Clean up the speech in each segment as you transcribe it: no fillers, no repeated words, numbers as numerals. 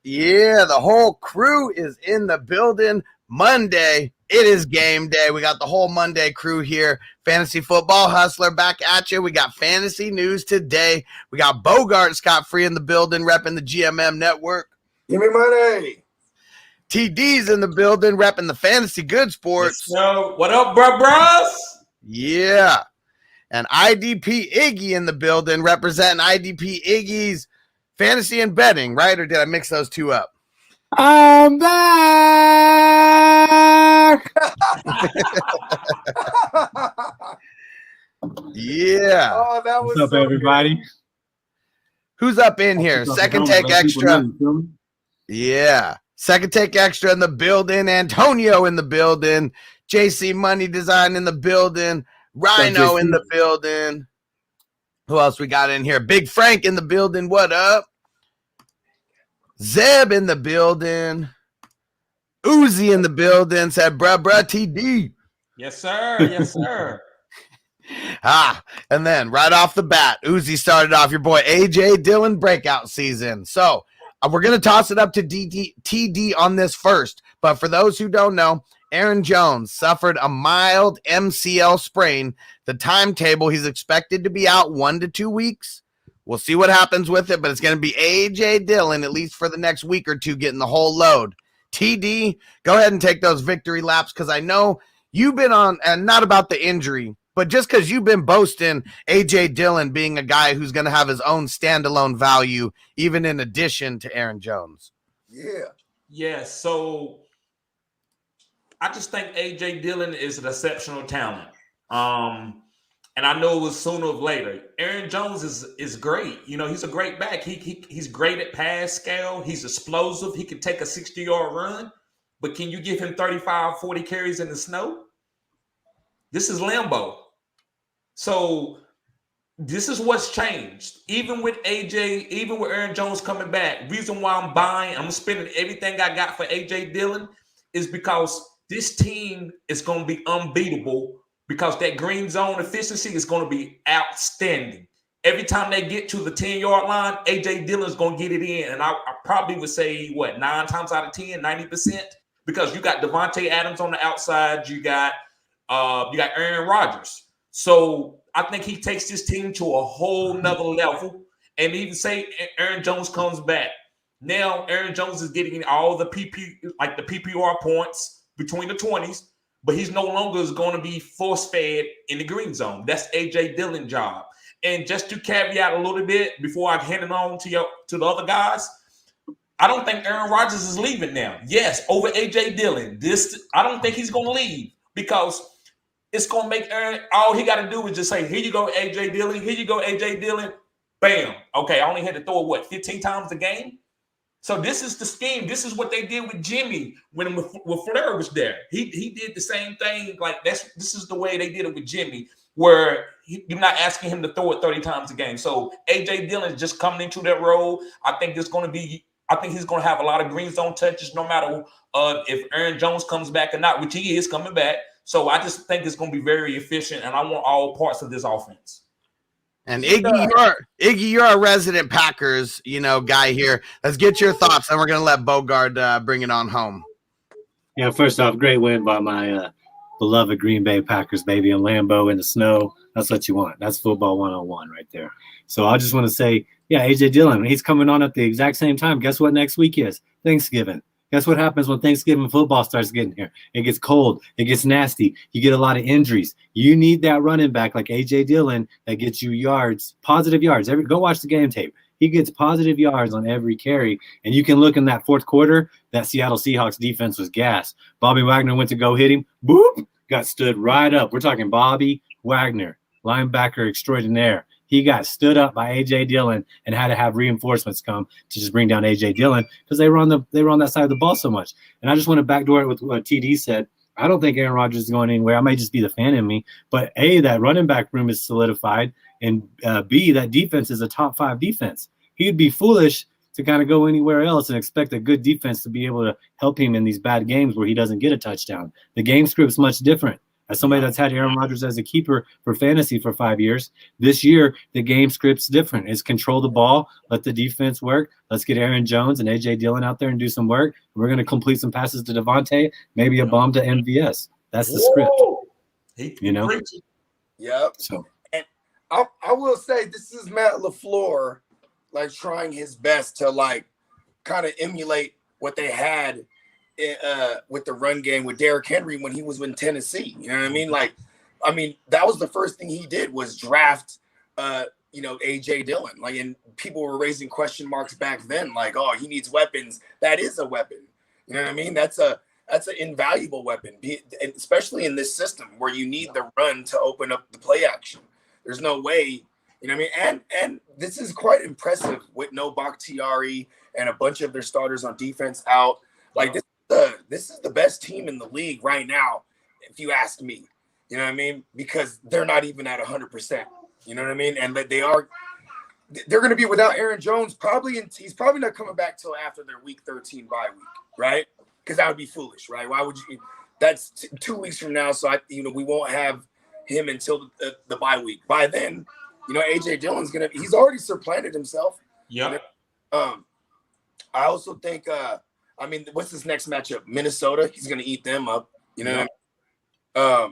Yeah, the whole crew is in the building. Monday, it is game day. We got the whole Monday crew here. Fantasy Football Hustler back at you. We got fantasy news today. We got Bogard Scott free in the building, repping the GMM Network. Give me money. TD's in the building, repping the Fantasy Good Sports. So, what up, bros? Yeah. And IDP Iggy in the building, representing IDP Iggy's fantasy and betting, right? Or did I mix those two up? I'm back. Yeah. Oh, that was What's up, everybody? Good. Who's up in here? Second Take Extra. Yeah. Second Take Extra in the building. Antonio in the building. JC Money Design in the building. Rhino in the building. Who else we got in here? Big Frank in the building. What up? Zeb in the building. Uzi in the building. Said, bruh, TD. Yes, sir. Yes, sir. And then right off the bat, Uzi started off your boy AJ Dillon breakout season. So we're going to toss it up to TD on this first. But for those who don't know, Aaron Jones suffered a mild MCL sprain. The timetable, he's expected to be out 1 to 2 weeks. We'll see what happens with it, but it's going to be A.J. Dillon, at least for the next week or two, getting the whole load. TD, go ahead and take those victory laps, because I know you've been on, and not about the injury, but just because you've been boasting A.J. Dillon being a guy who's going to have his own standalone value, even in addition to Aaron Jones. Yeah. Yeah, so I just think A.J. Dillon is an exceptional talent. And I know it was sooner or later. Aaron Jones is great. You know, he's a great back. He's great at pass scale. He's explosive. He can take a 60-yard run. But can you give him 35, 40 carries in the snow? This is Lambeau. So this is what's changed. Even with AJ, even with Aaron Jones coming back, reason why I'm buying, I'm spending everything I got for A.J. Dillon is because this team is going to be unbeatable, because that green zone efficiency is going to be outstanding. Every time they get to the 10-yard line, A.J. Dillon is going to get it in. And I probably would say, 9 times out of 10, 90%, because you got Devontae Adams on the outside. You got Aaron Rodgers. So I think he takes this team to a whole nother level. And even say Aaron Jones comes back. Now Aaron Jones is getting all the PPR points between the 20s. But he's no longer going to be force-fed in the green zone. That's A.J. Dillon's job. And just to caveat a little bit before I hand it on to the other guys, I don't think Aaron Rodgers is leaving now. Yes, over A.J. Dillon. I don't think he's going to leave, because it's going to make Aaron, all he got to do is just say, here you go, A.J. Dillon. Here you go, A.J. Dillon. Bam. Okay, I only had to throw it, 15 times a game? So this is the scheme. This is what they did with Jimmy when Fleur was there. He did the same thing. Like this is the way they did it with Jimmy, where you're not asking him to throw it 30 times a game. So A.J. Dillon is just coming into that role. I think he's going to have a lot of green zone touches, no matter if Aaron Jones comes back or not, which he is coming back. So I just think it's going to be very efficient, and I want all parts of this offense. And Iggy, you're a resident Packers, guy here. Let's get your thoughts, and we're going to let Bogard bring it on home. Yeah, first off, great win by my beloved Green Bay Packers, baby, in Lambeau in the snow. That's what you want. That's football 101 right there. So I just want to say, yeah, A.J. Dillon, he's coming on at the exact same time. Guess what next week is? Thanksgiving. Guess what happens when Thanksgiving football starts getting here? It gets cold. It gets nasty. You get a lot of injuries. You need that running back like A.J. Dillon that gets you yards, positive yards. Go watch the game tape. He gets positive yards on every carry. And you can look in that fourth quarter, that Seattle Seahawks defense was gas. Bobby Wagner went to go hit him. Boop! Got stood right up. We're talking Bobby Wagner, linebacker extraordinaire. He got stood up by A.J. Dillon and had to have reinforcements come to just bring down A.J. Dillon, because they were on that side of the ball so much. And I just want to backdoor it with what TD said. I don't think Aaron Rodgers is going anywhere. I may just be the fan in me. But A, that running back room is solidified. And B, that defense is a top 5 defense. He'd be foolish to kind of go anywhere else and expect a good defense to be able to help him in these bad games where he doesn't get a touchdown. The game script's much different. As somebody that's had Aaron Rodgers as a keeper for fantasy for 5 years, this year the game script's different. It's control the ball, let the defense work. Let's get Aaron Jones and A.J. Dillon out there and do some work. We're going to complete some passes to Devontae, maybe a bomb to MVS. That's the script. You know? Yep. So, and I will say this is Matt LaFleur, like trying his best to like kind of emulate what they had with the run game with Derrick Henry when he was in Tennessee. You know what I mean? Like, I mean, that was the first thing he did was draft, A.J. Dillon. Like, and people were raising question marks back then, like, oh, he needs weapons. That is a weapon. You know what I mean? That's an invaluable weapon, especially in this system where you need the run to open up the play action. There's no way, you know what I mean? And this is quite impressive with no Bakhtiari and a bunch of their starters on defense out. Like, this is the best team in the league right now, if you ask me. You know what I mean? Because they're not even at 100%. You know what I mean? And they're going to be without Aaron Jones probably. He's probably not coming back till after their Week 13 bye week, right? Because that would be foolish, right? Why would you? That's 2 weeks from now, so we won't have him until the bye week. By then, A.J. Dillon's he's already supplanted himself. Yeah. I also think. What's his next matchup? Minnesota. He's going to eat them up. You know. Yeah.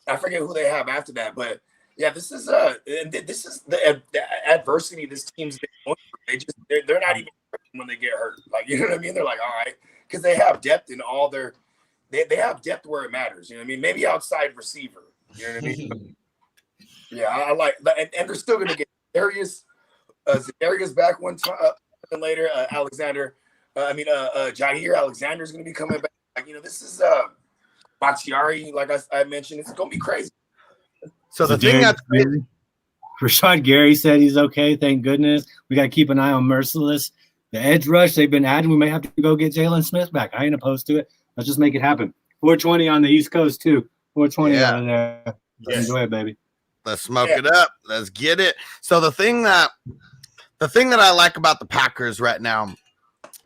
I forget who they have after that, but yeah, this is the adversity this team's been going through. They're not even when they get hurt. Like, you know what I mean? They're like, all right, because they have depth in all their. They have depth where it matters. You know what I mean? Maybe outside receiver. You know what I mean? Yeah, I like, and they're still going to get Darius back one time later. Jair Alexander is going to be coming back. Like, this is Bakhtiari. Like I mentioned, it's going to be crazy. So the thing that's Rashad Gary said he's okay. Thank goodness. We got to keep an eye on Merciless. The edge rush they've been adding. We may have to go get Jalen Smith back. I ain't opposed to it. Let's just make it happen. 420 on the East Coast too. 420 over there. Let's enjoy it, baby. Let's smoke it up. Let's get it. So the thing that I like about the Packers right now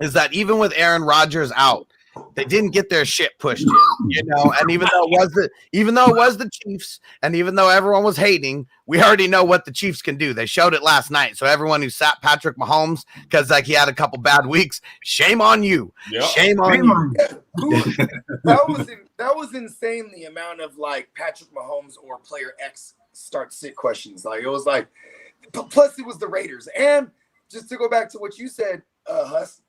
is that even with Aaron Rodgers out, they didn't get their shit pushed in, and even though it was the Chiefs, and even though everyone was hating, we already know what the Chiefs can do. They showed it last night. So everyone who sat Patrick Mahomes because he had a couple bad weeks, shame on you. Yep. Shame on you. That was insane, the amount of like Patrick Mahomes or player X start sit questions. Like, it was like, plus it was the Raiders. And just to go back to what you said, Huss,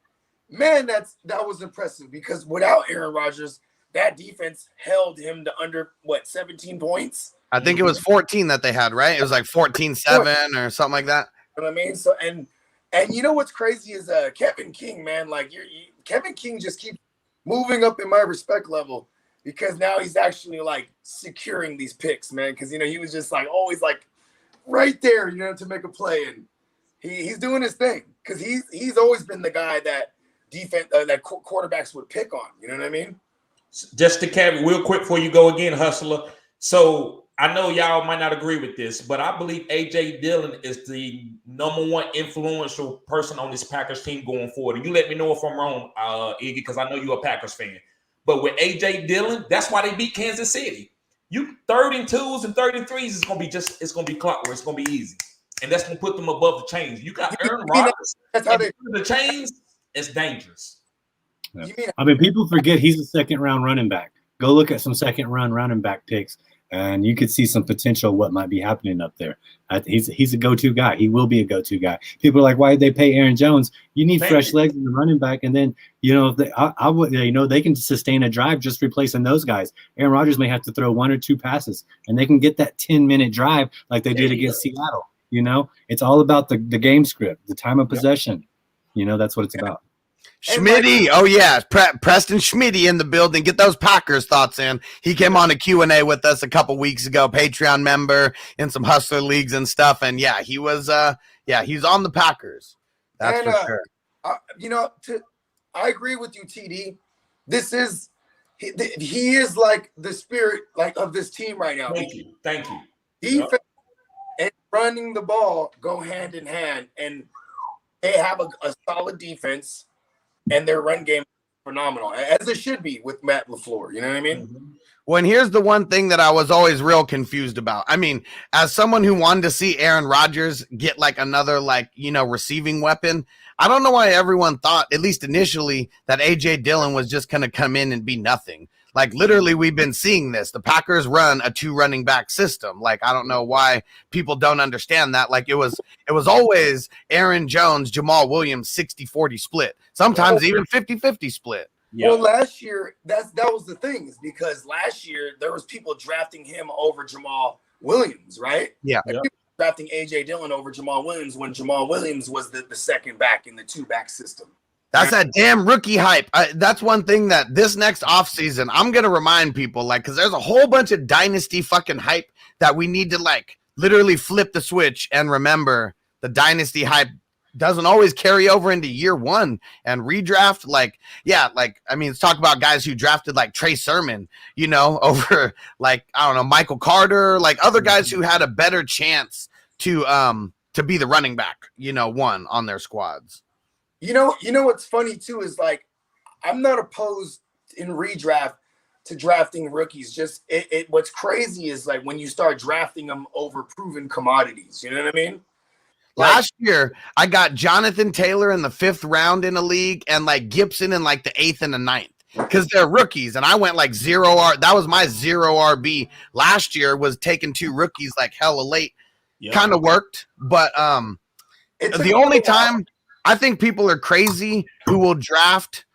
man, that was impressive because without Aaron Rodgers, that defense held him to under 17 points. I think it was 14 that they had, right? It was like 14-7 or something like that. You know what I mean? So and you know what's crazy is Kevin King, man. Like Kevin King just keeps moving up in my respect level because now he's actually like securing these picks, man. Because he was just like always like right there, to make a play, and he's doing his thing because he's always been the guy that defense that quarterbacks would pick on. You know what I mean? Just to caveat real quick before you go again, Hustler. So I know y'all might not agree with this, but I believe A.J. Dillon is the number one influential person on this Packers team going forward. And you let me know if I'm wrong, Iggy, because I know you're a Packers fan. But with A.J. Dillon, that's why they beat Kansas City. You 3rd and 2s and 3rd and 3s is gonna be it's gonna be clockwork. It's gonna be easy, and that's gonna put them above the chains. You got Aaron Rodgers. That's how they the chains. It's dangerous. Yeah. People forget he's a second-round running back. Go look at some second-round running back picks, and you could see some potential what might be happening up there. He's a go-to guy. He will be a go-to guy. People are like, why did they pay Aaron Jones? You need fresh legs in the running back, and then they can sustain a drive just replacing those guys. Aaron Rodgers may have to throw 1 or 2 passes, and they can get that 10-minute drive like they did against Seattle. It's all about the game script, the time of possession. That's what it's about. Schmitty, oh yeah, Preston Schmitty in the building. Get those Packers thoughts in. He came on a Q&A with us a couple weeks ago, Patreon member in some Hustler leagues and stuff. And yeah, he was, he's on the Packers. That's for sure. I agree with you, TD. He is like the spirit of this team right now. Thank you. Defense and running the ball go hand in hand, and they have a solid defense. And their run game is phenomenal, as it should be with Matt LaFleur. You know what I mean? When here's the one thing that I was always real confused about. I mean, as someone who wanted to see Aaron Rodgers get like another receiving weapon, I don't know why everyone thought, at least initially, that AJ Dillon was just going to come in and be nothing. Like literally, we've been seeing this. The Packers run a 2 running back system. Like I don't know why people don't understand that. Like it was always Aaron Jones, Jamal Williams 60-40 split. Sometimes even 50-50 split. Yep. Well, last year that was the thing, is because last year there was people drafting him over Jamal Williams, right? Yeah. Like people drafting AJ Dillon over Jamal Williams when Jamal Williams was the second back in the 2-back system. That's that damn rookie hype. That's one thing that this next offseason, I'm going to remind people, because there's a whole bunch of dynasty fucking hype that we need to, literally flip the switch and remember the dynasty hype doesn't always carry over into year one and redraft. Let's talk about guys who drafted Trey Sermon, over I don't know, Michael Carter, other guys who had a better chance to be the running back, one on their squads. You know what's funny too is I'm not opposed in redraft to drafting rookies. Just what's crazy is when you start drafting them over proven commodities. You know what I mean? Last year, I got Jonathan Taylor in the 5th round in a league and Gibson in the 8th and the 9th because they're rookies. And I went 0 R. That was my 0 RB last year, was taking 2 rookies hella late. Yep. Kind of worked, but the only time I think people are crazy who will draft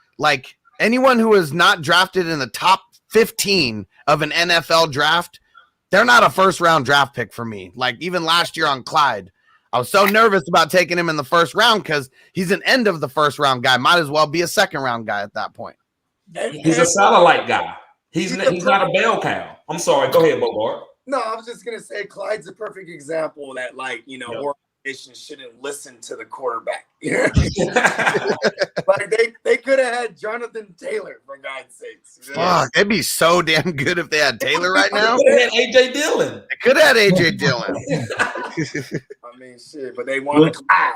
anyone who is not drafted in the top 15 of an NFL draft. They're not a 1st round draft pick for me. Even last year on Clyde, I was so nervous about taking him in the 1st round because he's an end of the 1st round guy. Might as well be a 2nd round guy at that point. He's a satellite guy. He's not a bell cow. I'm sorry. Go ahead, Bogard. No, I was just gonna say Clyde's a perfect example that organizations shouldn't listen to the quarterback. They could have had Jonathan Taylor, for God's sakes. Fuck, they'd be so damn good if they had Taylor right now. They had AJ Dillon. They could have had AJ Dillon. I mean, shit, but they wanted Clyde.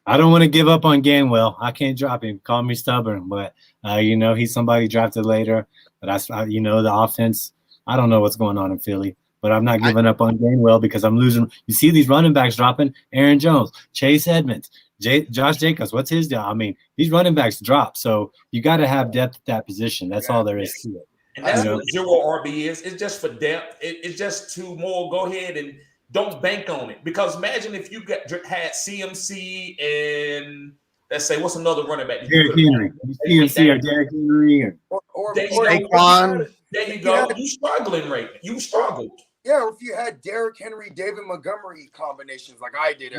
I don't want to give up on Gainwell. I can't drop him. Call me stubborn, but he's somebody drafted later. But the offense. I don't know what's going on in Philly, but I'm not giving up on Gainwell because I'm losing. You see these running backs dropping: Aaron Jones, Chase Edmonds, Josh Jacobs. What's his deal? I mean, these running backs drop, so you got to have depth at that position. That's all there is to it. And that's what 0 RB is. It's just for depth. It's just to more go ahead and don't bank on it. Because imagine if you had CMC and let's say what's another running back? Derrick Henry. CMC or Derrick Henry or Saquon. There you go. You struggling right now. You struggled. Yeah, or if you had Derrick Henry, David Montgomery combinations like I did.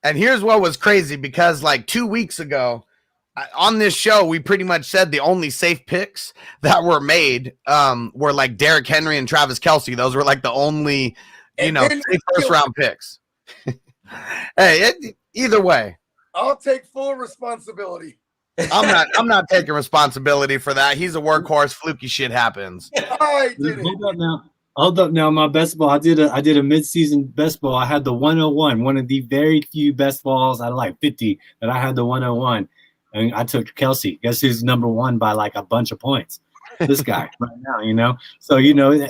And here's what was crazy because 2 weeks ago on this show, we pretty much said the only safe picks that were made were Derrick Henry and Travis Kelce. Those were the only, safe 1st round picks. Hey, either way, I'll take full responsibility. I'm not taking responsibility for that. He's a workhorse. Fluky shit happens. I did it. Hold up now. My best ball. I did a mid-season best ball. I had the 101, one of the very few best balls out of 50 that I had the 101. And I took Kelce. Guess who's number 1 by a bunch of points? This guy right now, So,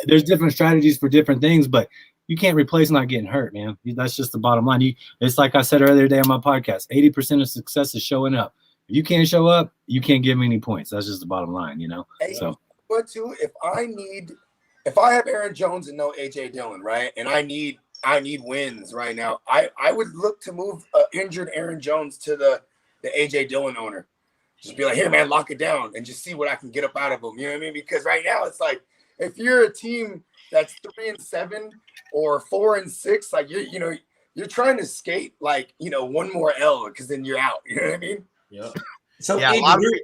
there's different strategies for different things, but you can't replace not getting hurt, man. That's just the bottom line. It's like I said earlier today on my podcast, 80% of success is showing up. If you can't show up, you can't give me any points. That's just the bottom line, Hey, So, but too, if I have Aaron Jones and no AJ Dillon, right, and I need wins right now, I would look to move injured Aaron Jones to the AJ Dillon owner. Just be like, here, man, lock it down and just see what I can get up out of him. You know what I mean? Because right now it's if you're a team that's 3-7 or 4-6, you're trying to skate one more L because then you're out. You know what I mean? Yeah. So yeah, Iggy,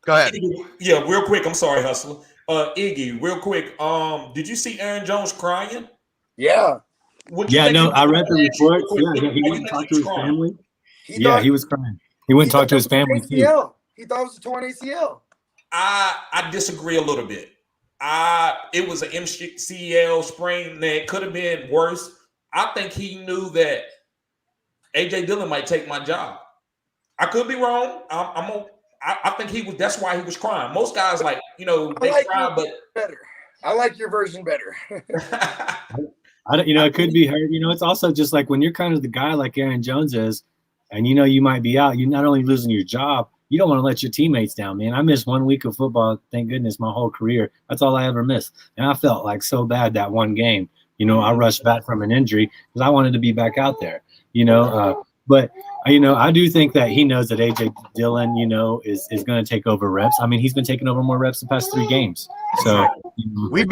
go ahead. Iggy, yeah, real quick. I'm sorry, Hustler. Iggy, real quick. Did you see Aaron Jones crying? Yeah. I read the report. Yeah, he went and talked to his family. He was crying. He went and talked to his family too. He thought it was a torn ACL. I disagree a little bit. It was an MCL sprain that could have been worse. I think he knew that AJ Dillon might take my job. I could be wrong. I'm I think he was. That's why he was crying. Most guys, like, you know, they like cry, but better. I like your version better. I don't, it could be hurt. It's also just like when you're kind of the guy like Aaron Jones is, and you might be out. You're not only losing your job, you don't want to let your teammates down, man. I missed 1 week of football, thank goodness, my whole career. That's all I ever missed, and I felt like so bad that one game. I rushed back from an injury because I wanted to be back out there. But I do think that he knows that AJ Dillon, is going to take over reps. I mean, he's been taking over more reps the past 3 games. So we've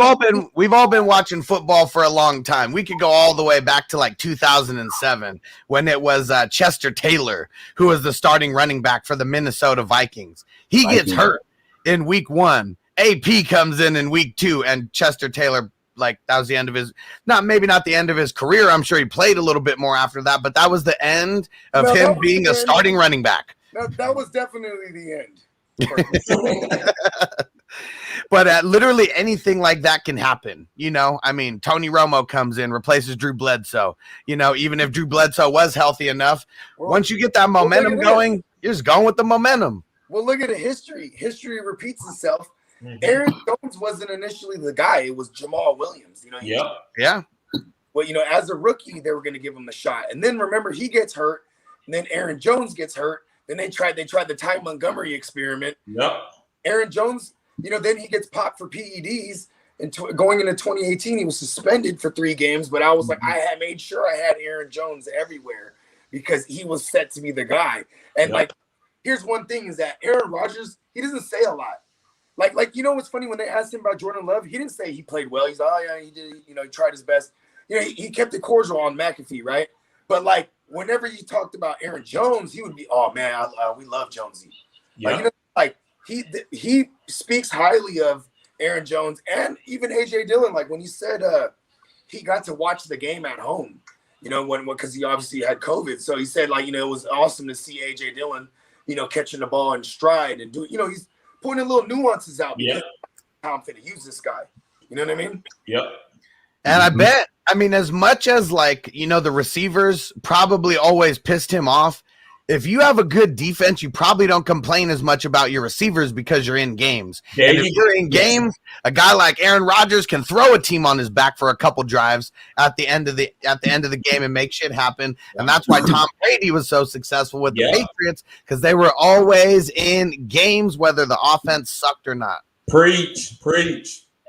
all been watching football for a long time. We could go all the way back to like 2007 when it was Chester Taylor who was the starting running back for the Minnesota Vikings. He gets hurt in week 1. AP comes in week 2, and Chester Taylor, like, that was the end of his, maybe not the end of his career. I'm sure he played a little bit more after that, but that was the end of him being a starting running back. That was definitely the end. But literally anything like that can happen. I mean, Tony Romo comes in, replaces Drew Bledsoe. Even if Drew Bledsoe was healthy enough, once you get that momentum going, you're just going with the momentum. Well, look at the history. History repeats itself. Mm-hmm. Aaron Jones wasn't initially the guy. It was Jamal Williams. Yeah. Well, as a rookie, they were going to give him the shot. And then remember, he gets hurt. And then Aaron Jones gets hurt. Then they tried the Ty Montgomery experiment. Yep. Aaron Jones, then he gets popped for PEDs. And going into 2018, he was suspended for 3 games. But I was like, I had made sure I had Aaron Jones everywhere because he was set to be the guy. And here's one thing is that Aaron Rodgers, he doesn't say a lot. Like what's funny, when they asked him about Jordan Love, he didn't say he played well. He's he did, he tried his best. He kept it cordial on McAfee, right? But like whenever you talked about Aaron Jones, he would be, oh man, we love Jonesy. Yeah. He speaks highly of Aaron Jones and even AJ Dillon. Like when he said he got to watch the game at home, because he obviously had COVID. So he said it was awesome to see AJ Dillon, catching the ball in stride and do, he's pointing little nuances out because how I'm going to use this guy. You know what I mean? Yep. And I bet, as much as the receivers probably always pissed him off, if you have a good defense, you probably don't complain as much about your receivers because you're in games. And if you're in games, a guy like Aaron Rodgers can throw a team on his back for a couple drives at the end of the game and make shit happen. And that's why Tom Brady was so successful with the Patriots, because they were always in games, whether the offense sucked or not. Preach.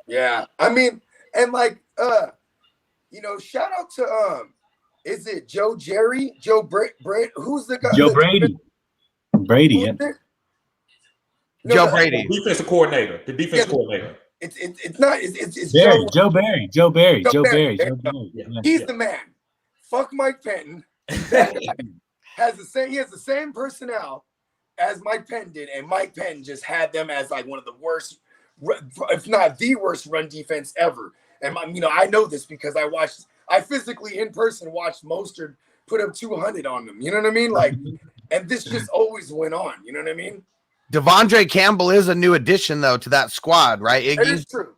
Yeah. And shout out to is it Joe Brady? Who's the guy? Joe Brady. Brady. Joe Brady. Defensive coordinator. The defense coordinator. It's not. It's Joe Barry. Joe Barry. Yeah. He's the man. Fuck Mike Penton. He has the same personnel as Mike Penton did, and Mike Penton just had them as like one of the worst, if not the worst, run defense ever. And I know this because I physically in person watched Mostert put up 200 on them. You know what I mean? And this just always went on. You know what I mean? Devandre Campbell is a new addition though to that squad, right? Iggy? That is true.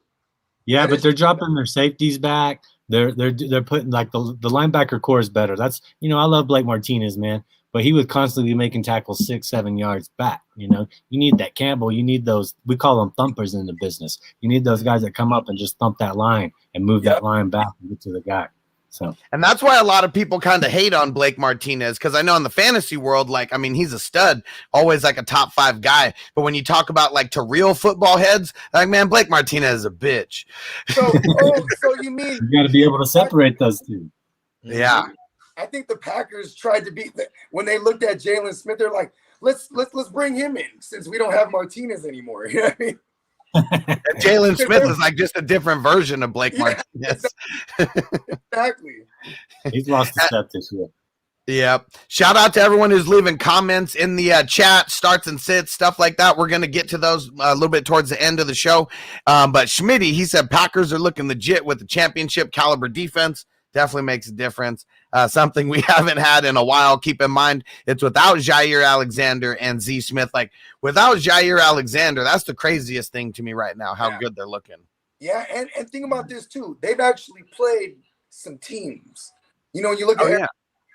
Yeah, but they're dropping their safeties back. They're putting the linebacker core is better. That's I love Blake Martinez, man, but he would constantly be making tackles 6-7 yards back. You need that Campbell. You need those. We call them thumpers in the business. You need those guys that come up and just thump that line and move that line back and get to the guy. So, and that's why a lot of people kind of hate on Blake Martinez, because I know in the fantasy world, he's a stud, always like a top 5 guy. But when you talk about to real football heads, man, Blake Martinez is a bitch. So you mean you got to be able to separate those two? Yeah. I think the Packers tried to beat when they looked at Jalen Smith. They're like, let's bring him in since we don't have Martinez anymore. You know what I mean? Jalen Smith is just a different version of Blake Martinez. Exactly. He's lost a step this year. Yep. Shout out to everyone who's leaving comments in the chat, starts and sits, stuff like that. We're going to get to those a little bit towards the end of the show. But Schmitty, he said Packers are looking legit with the championship caliber defense. Definitely makes a difference. Something we haven't had in a while. Keep in mind, it's without Jair Alexander and Z Smith. Without Jair Alexander, that's the craziest thing to me right now, how good they're looking. Yeah, and think about this, too. They've actually played some teams. You look at their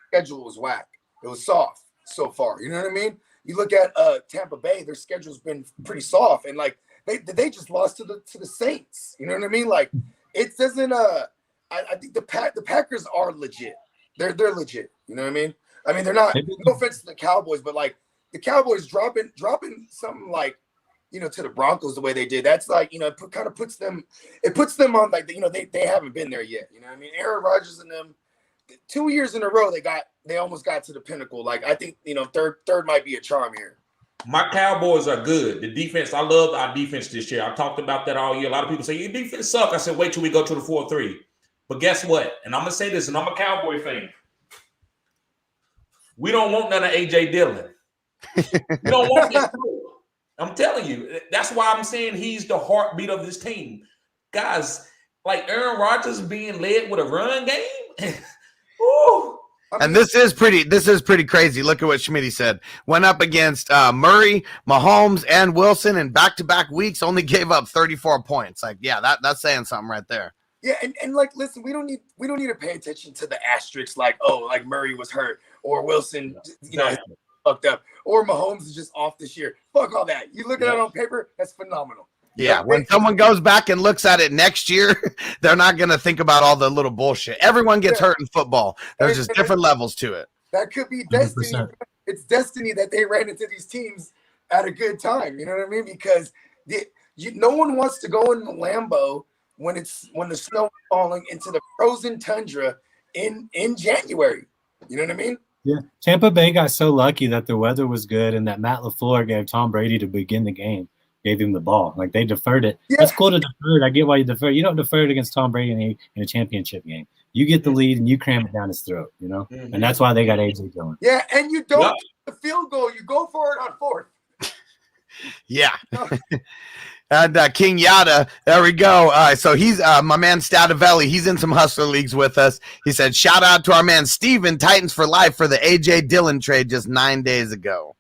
schedule was whack. It was soft so far. You know what I mean? you look at Tampa Bay, their schedule's been pretty soft, and like they just lost to the Saints. You know what I mean? Like it doesn't. I think the Packers are legit. They're legit. You know what I mean? I mean, they're not. No offense to the Cowboys, but like the Cowboys dropping something like, you know, to the Broncos the way they did. That's like, you know, it kind of puts them on like, you know, they haven't been there yet. You know what I mean? Aaron Rodgers and them, 2 years in a row they almost got to the pinnacle. Like I think, you know, third might be a charm here. My Cowboys are good. The defense, I love our defense this year. I talked about that all year. A lot of people say your defense suck. I said, wait till we go to the 4-3. But guess what? And I'm gonna say this, and I'm a Cowboy fan. We don't want none of AJ Dillon. We don't want that. I'm telling you. That's why I'm saying he's the heartbeat of this team. Guys, like Aaron Rodgers being led with a run game. Ooh. And this is pretty crazy. Look at what Schmitty said. Went up against Murray, Mahomes, and Wilson in back-to-back weeks, only gave up 34 points. Like, yeah, that's saying something right there. Yeah, and like, listen, we don't need to pay attention to the asterisks like, oh, like Murray was hurt or Wilson, you know, fucked up, or Mahomes is just off this year. Fuck all that. You look at it on paper, that's phenomenal. Yeah, when someone goes back and looks at it next year, they're not going to think about all the little bullshit. Everyone gets hurt in football. There's just different levels to it. That could be destiny. 100%. It's destiny that they ran into these teams at a good time. You know what I mean? Because no one wants to go in the Lambeau when the snow is falling into the frozen tundra in January. You know what I mean? Yeah. Tampa Bay got so lucky that the weather was good and that Matt LaFleur gave Tom Brady to begin the game. Gave him the ball. Like they deferred it. Yeah. That's cool to defer it. I get why you defer. You don't defer it against Tom Brady in a championship game. You get the lead and you cram it down his throat, you know? Mm-hmm. And that's why they got AJ Dillon. Yeah, and you don't get the field goal. You go for it on fourth. Yeah. And King Yada, there we go. So he's my man Stadavelli. He's in some Hustler Leagues with us. He said, shout out to our man Steven, Titans for life, for the AJ Dillon trade just 9 days ago.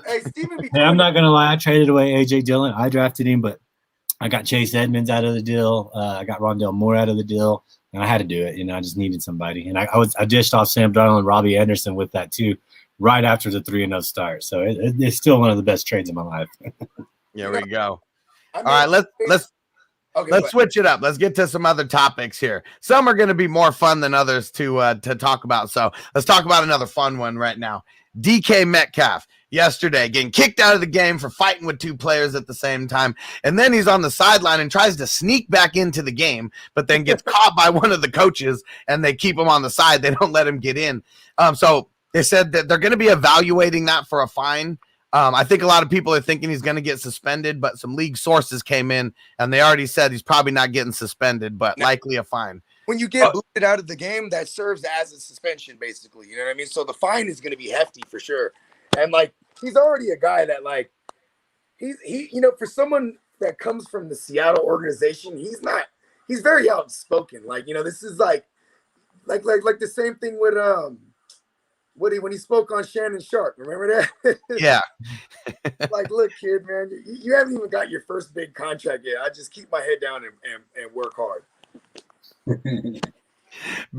Hey, Steven, hey, I'm not gonna lie. I traded away AJ Dillon. I drafted him, but I got Chase Edmonds out of the deal. I got Rondell Moore out of the deal, and I had to do it. You know, I just needed somebody, and I dished off Sam Darnold and Robbie Anderson with that too, right after the 3-0 start. So it's still one of the best trades of my life. There we go. All right, let's switch it up. Let's get to some other topics here. Some are going to be more fun than others to talk about. So let's talk about another fun one right now. DK Metcalf yesterday getting kicked out of the game for fighting with two players at the same time. And then he's on the sideline and tries to sneak back into the game, but then gets caught by one of the coaches and they keep him on the side. They don't let him get in. So they said that they're going to be evaluating that for a fine. I think a lot of people are thinking he's going to get suspended, but some league sources came in and they already said he's probably not getting suspended, but likely a fine. When you get booted out of the game, that serves as a suspension, basically. You know what I mean? So the fine is going to be hefty for sure. And like, he's already a guy that like, he, you know, for someone that comes from the Seattle organization, he's very outspoken. Like, you know, this is like the same thing with, when he spoke on Shannon Sharp. Remember that? Yeah. Like, look, kid, man, you haven't even got your first big contract yet. I just keep my head down and work hard.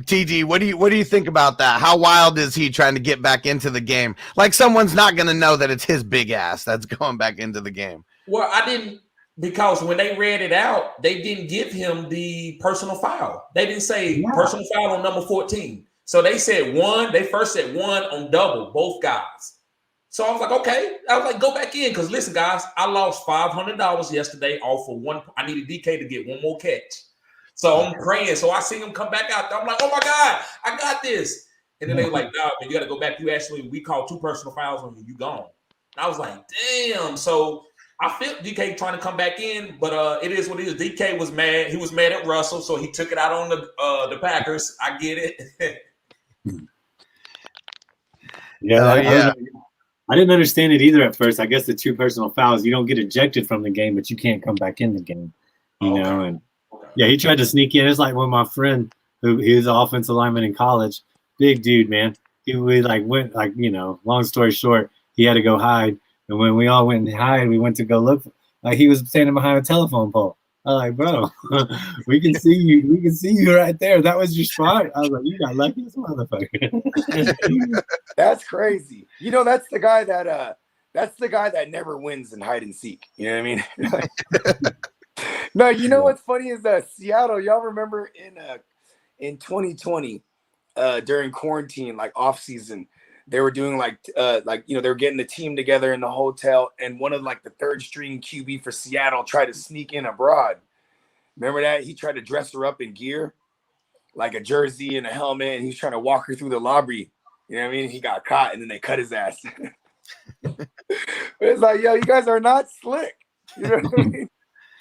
TG, what do you think about that? How wild is he trying to get back into the game? Like someone's not going to know that it's his big ass that's going back into the game. Well, I didn't, because when they read it out, they didn't give him the personal foul. They didn't say personal foul on number 14. So they said one. They first said one on double, both guys. So I was like, okay. I was like, go back in. Because listen, guys, I lost $500 yesterday off of one. I needed DK to get one more catch. So I'm praying. So I see him come back out there. I'm like, oh my God, I got this. And then they were like, no, man, you got to go back. We called 2 personal fouls on you. You gone. And I was like, damn. So I felt DK trying to come back in, but it is what it is. DK was mad. He was mad at Russell, so he took it out on the Packers. I get it. Yeah. I didn't understand it either at first. I guess the 2 personal fouls, you don't get ejected from the game, but you can't come back in the game, you know? And yeah, he tried to sneak in. It's like when my friend, he was an offensive lineman in college, big dude, man. We went, you know, long story short, he had to go hide. And when we all went and hide, we went to go look. Like he was standing behind a telephone pole. I was like, bro, we can see you. We can see you right there. That was your spot. I was like, you got lucky as a motherfucker. That's crazy. You know, that's the guy that That's the guy that never wins in hide and seek. You know what I mean? No, you know what's funny is that Seattle. Y'all remember in 2020 during quarantine, like off season, they were doing they were getting the team together in the hotel, and one of like the third string QB for Seattle tried to sneak in abroad. Remember that? He tried to dress her up in gear, like a jersey and a helmet, and he's trying to walk her through the lobby. You know what I mean? He got caught, and then they cut his ass. It's like, yo, you guys are not slick. You know what I mean?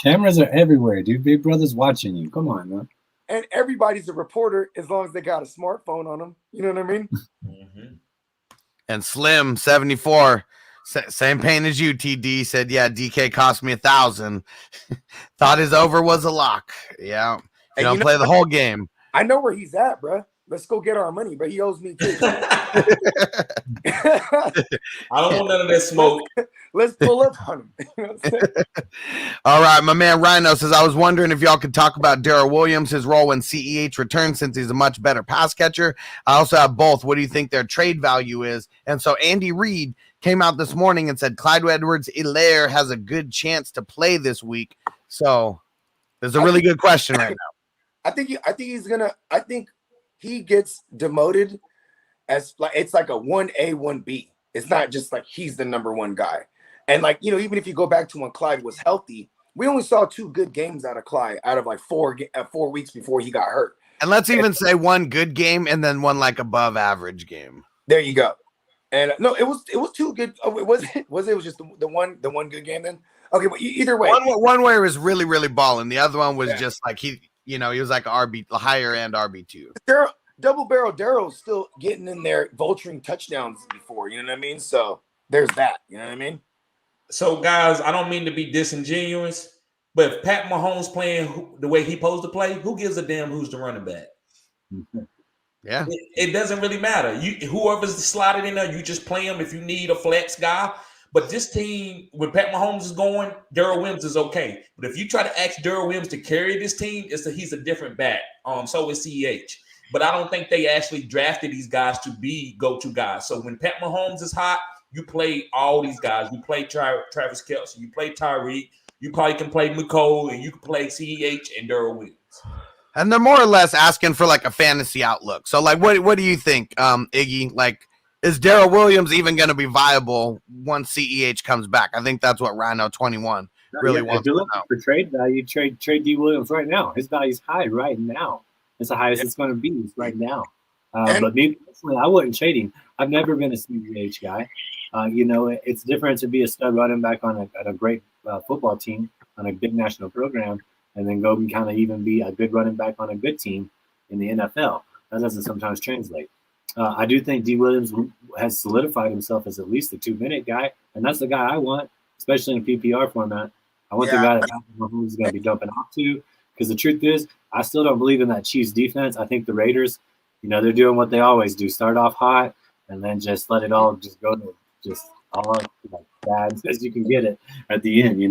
Cameras are everywhere, dude. Big Brother's watching you. Come on, man. And everybody's a reporter as long as they got a smartphone on them. You know what I mean? Mm-hmm. And Slim 74, same pain as you, TD, said, yeah, DK cost me $1,000. Thought his over was a lock. Yeah. You don't play the whole game. I know where he's at, bro. Let's go get our money, but he owes me too. I don't want none of that smoke. Let's pull up on him. You know what I'm saying? All right, my man Rhino says, I was wondering if y'all could talk about Darrell Williams, his role when CEH returns, since he's a much better pass catcher. I also have both. What do you think their trade value is? And so Andy Reid came out this morning and said Clyde Edwards-Helaire has a good chance to play this week. So there's a really good question right now. I think he gets demoted as like it's like a 1A, 1B. It's not just like he's the number one guy. And like, you know, even if you go back to when Clyde was healthy, we only saw 2 good games out of Clyde out of like 4 weeks before he got hurt. And let's even say 1 good game and then 1 like above average game. There you go. And no, it was 2 good. Oh, it was just the one good game then. Okay, but either way, one where it was really, really balling. The other one was just like he was like a higher end RB2. Double barrel Darrell's still getting in there, vulturing touchdowns before. You know what I mean? So there's that. You know what I mean? So, guys, I don't mean to be disingenuous, but if Pat Mahomes playing the way he's supposed to play, who gives a damn who's the running back? Yeah. It doesn't really matter. Whoever's slotted in there, you just play him if you need a flex guy. But this team, when Pat Mahomes is going, Darrell Williams is okay. But if you try to ask Darrell Williams to carry this team, he's a different back. So is CEH. But I don't think they actually drafted these guys to be go-to guys. So when Pat Mahomes is hot, you play all these guys. You play Travis Kelce. You play Tyreek. You probably can play McCoy, and you can play CEH and Darrell Williams. And they're more or less asking for like a fantasy outlook. So like, what do you think, Iggy? Like, is Darrell Williams even going to be viable once CEH comes back? I think that's what Rhino 21 really wants. If you're looking for trade value, trade D Williams right now. His value's high right now. It's the highest it's going to be right now. But me personally, I wouldn't trade him. I've never been a CEH guy. It's different to be a stud running back on a great football team on a big national program, and then go and kind of even be a good running back on a good team in the NFL. That doesn't sometimes translate. I do think D. Williams has solidified himself as at least a 2-minute guy, and that's the guy I want, especially in a PPR format. I want the guy that Mahomes is going to be dumping off to, because the truth is, I still don't believe in that Chiefs defense. I think the Raiders, they're doing what they always do: start off hot and then just let it all just go to just all like bad as you can get it at the end.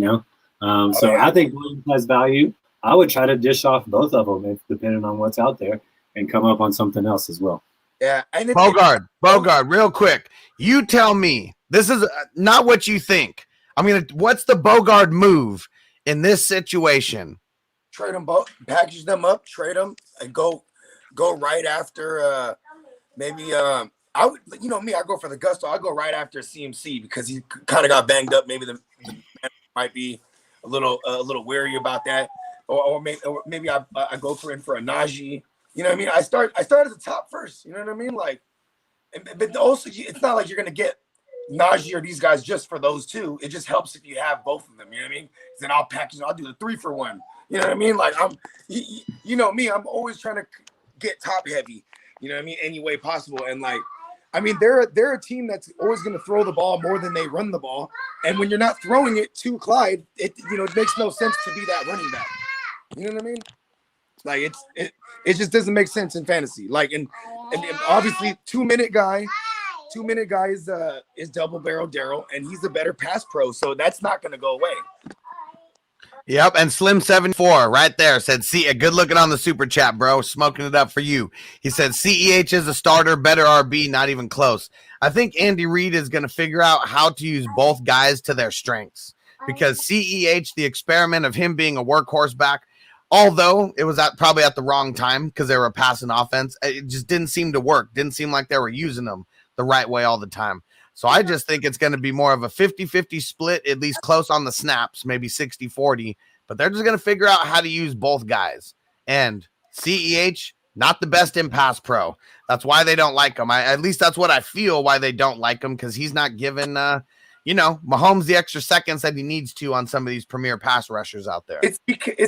I think Williams has value. I would try to dish off both of them, depending on what's out there, and come up on something else as well. Yeah, Bogard, real quick. You tell me. This is not what you think. What's the Bogard move in this situation? Trade them both, package them up, trade them, and go right after. Maybe I would, me. I go for the gusto. I go right after CMC because he kind of got banged up. Maybe the might be a little wary about that, or maybe I go for a Najee. You know what I mean? I start at the top first. You know what I mean? Like, but also it's not like you're gonna get Najee or these guys just for those 2. It just helps if you have both of them. You know what I mean? Then I'll package. I'll do the 3-for-1. You know what I mean? Like you know me. I'm always trying to get top heavy. You know what I mean? Any way possible. And they're a team that's always going to throw the ball more than they run the ball. And when you're not throwing it to Clyde, it makes no sense to be that running back. You know what I mean? Like it just doesn't make sense in fantasy. Like and obviously 2-minute guy is double barrel Darrell, and he's a better pass pro, so that's not going to go away. Yep, and Slim74 right there said, "See, good looking on the super chat, bro. Smoking it up for you." He said, "CEH is a starter, better RB, not even close." I think Andy Reid is going to figure out how to use both guys to their strengths because CEH, the experiment of him being a workhorse back, although it was probably at the wrong time because they were a passing offense, it just didn't seem to work. Didn't seem like they were using them the right way all the time. So I just think it's going to be more of a 50-50 split, at least close on the snaps, maybe 60-40. But they're just going to figure out how to use both guys. And CEH, not the best in pass pro. That's why they don't like him. At least that's what I feel why they don't like him, because he's not giving, Mahomes the extra seconds that he needs to on some of these premier pass rushers out there. It's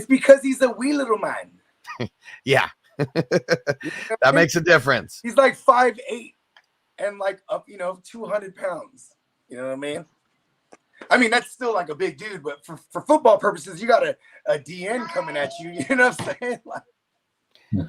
because he's a wee little man. Yeah. That makes a difference. He's like 5'8". And like up, 200 pounds. You know what I mean? I mean, that's still like a big dude, but for football purposes, you got a DN coming at you. You know what I'm saying?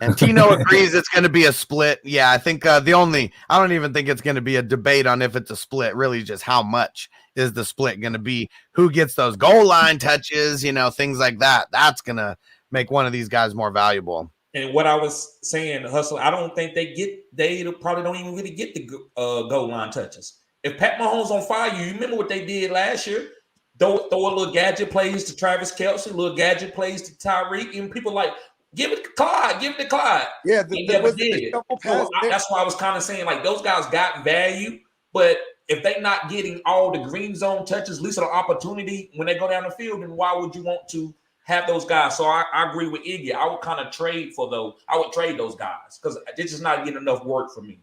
And Tino agrees it's going to be a split. Yeah, I think I don't even think it's going to be a debate on if it's a split. Really, just how much is the split going to be? Who gets those goal line touches? Things like that. That's going to make one of these guys more valuable. And what I was saying, Hustle, I don't think they probably don't even really get the goal line touches. If Pat Mahomes on fire, you remember what they did last year? Throw a little gadget plays to Travis Kelce, little gadget plays to Tyreek, and people like, give it to Clyde. Yeah, that's why I was kind of saying, like, those guys got value, but if they're not getting all the green zone touches, at least an opportunity when they go down the field, then why would you want to have those guys? So I agree with Iggy. I would kind of trade for those. I would trade those guys because it's just not getting enough work for me.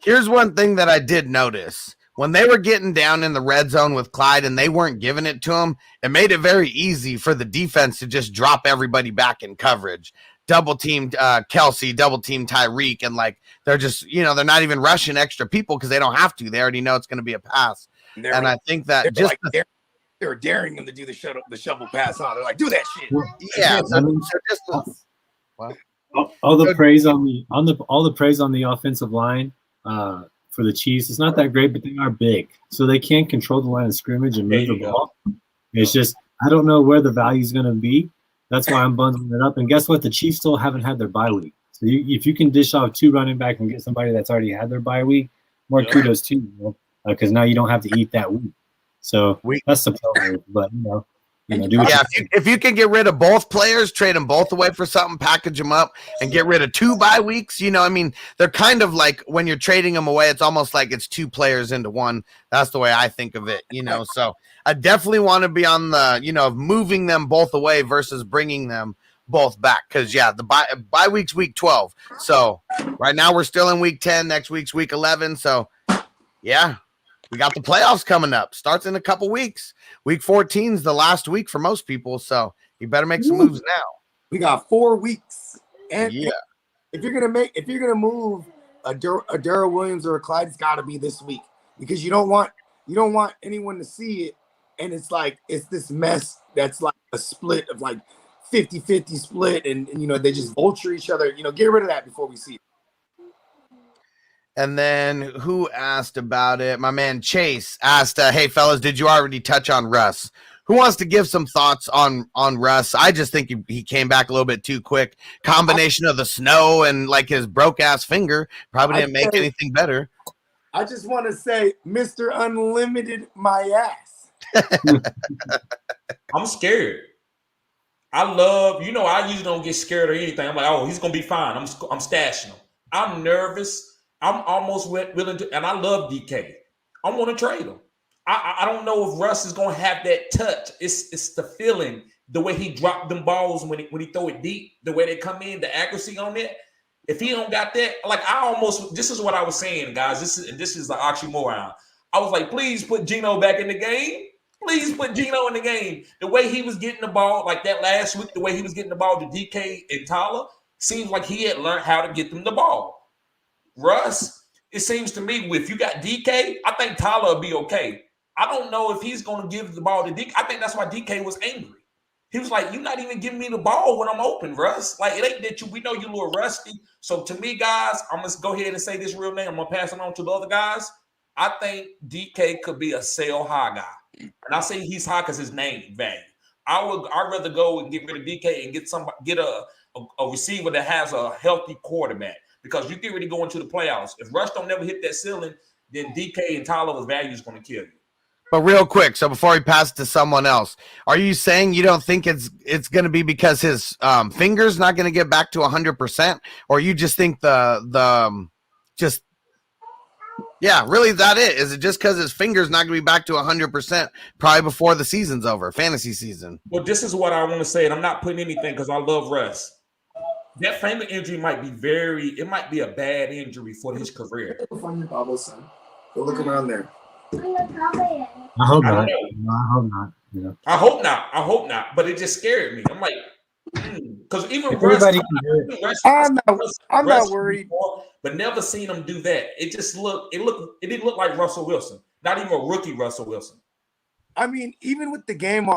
Here's one thing that I did notice. When they were getting down in the red zone with Clyde and they weren't giving it to him, it made it very easy for the defense to just drop everybody back in coverage. Double teamed Kelce, double teamed Tyreek, and they're just, they're not even rushing extra people because they don't have to. They already know it's going to be a pass. And I think that just they're daring him to do the shovel pass on. They're like, do that shit. Yeah. All the praise on the offensive line for the Chiefs. It's not that great, but they are big, so they can control the line of scrimmage and move the ball. It's just I don't know where the value is going to be. That's why I'm bundling it up. And guess what? The Chiefs still haven't had their bye week. So if you can dish off 2 running back and get somebody that's already had their bye week, more kudos to you, because now you don't have to eat that week. So that's the problem. But if you can get rid of both players, trade them both away for something, package them up, and get rid of 2 bye weeks, they're kind of like when you're trading them away, it's almost like it's 2 players into one. That's the way I think of it, So I definitely want to be on the, moving them both away versus bringing them both back. Because, the bye week's week 12. So right now we're still in week 10. Next week's week 11. So, yeah. We got the playoffs coming up. Starts in a couple weeks. Week 14 is the last week for most people, so you better make some moves now. We got 4 weeks, and if you're gonna move a Darrell Williams or a Clyde, it's got to be this week because you don't want anyone to see it, and it's this mess that's like a split of 50-50 split, and they just vulture each other. Get rid of that before we see it. And then who asked about it? My man Chase asked, hey, fellas, did you already touch on Russ? Who wants to give some thoughts on Russ? I just think he came back a little bit too quick. Combination of the snow and his broke-ass finger probably didn't make anything better. I just want to say, Mr. Unlimited, my ass. I'm scared. I usually don't get scared or anything. I'm like, oh, he's going to be fine. I'm stashing him. I'm nervous. I'm almost willing to, and I love DK. I want to trade him. I don't know if Russ is going to have that touch. It's the feeling, the way he dropped them balls when he throw it deep, the way they come in, the accuracy on it. If he don't got that, this is what I was saying, guys. This is the oxymoron. I was like, please put Geno back in the game. Please put Geno in the game. The way he was getting the ball, like that last week, the way he was getting the ball to DK and Tyler, seems like he had learned how to get them the ball. Russ, it seems to me, if you got DK, I think Tyler will be okay. I don't know if he's going to give the ball to DK. I think that's why DK was angry. He was like, you're not even giving me the ball when I'm open, Russ. It ain't that we know you're a little rusty. So to me, guys, I'm going to go ahead and say this real name. I'm going to pass it on to the other guys. I think DK could be a sell high guy. And I say he's high because his name value. I'd rather go and get rid of DK and get a receiver that has a healthy quarterback, because you get ready to go into the playoffs. If Rush don't never hit that ceiling, then DK and Tyler's value is going to kill you. But real quick, so before we pass to someone else, are you saying you don't think it's going to be because his finger's not going to get back to 100%, or you just think really is that it? Is it just because his finger's not going to be back to 100% probably before the season's over, fantasy season? Well, this is what I want to say, and I'm not putting anything because I love Russ. That finger injury might be a bad injury for his career. Find your Bible, son. Go look around there. I hope not. No, I hope not. Yeah. I hope not. But it just scared me. I'm like, because even everybody Russ, can do it. I'm not worried. Before, but never seen him do that. It didn't look like Russell Wilson. Not even a rookie Russell Wilson. I mean, even with the game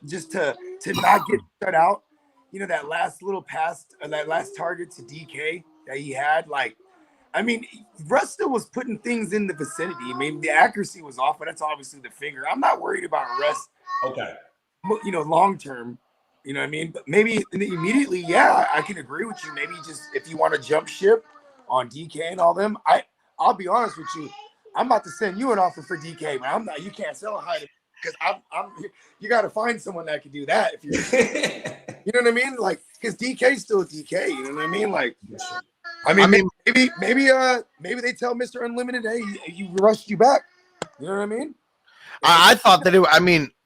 just to not get shut out, that last little pass, that last target to DK that he had, Russ still was putting things in the vicinity. I mean, the accuracy was off, but that's obviously the finger. I'm not worried about Russ. Okay. Long term, you know what I mean? But maybe immediately, yeah, I can agree with you. Maybe just if you want to jump ship on DK and all them, I'll be honest with you. I'm about to send you an offer for DK, but I'm not. You can't sell it high because I'm. You got to find someone that can do that if you're. You know what I mean? Like, because DK's still DK. You know what I mean? Like, maybe they tell Mr. Unlimited, hey, you rushed you back. You know what I mean? I thought that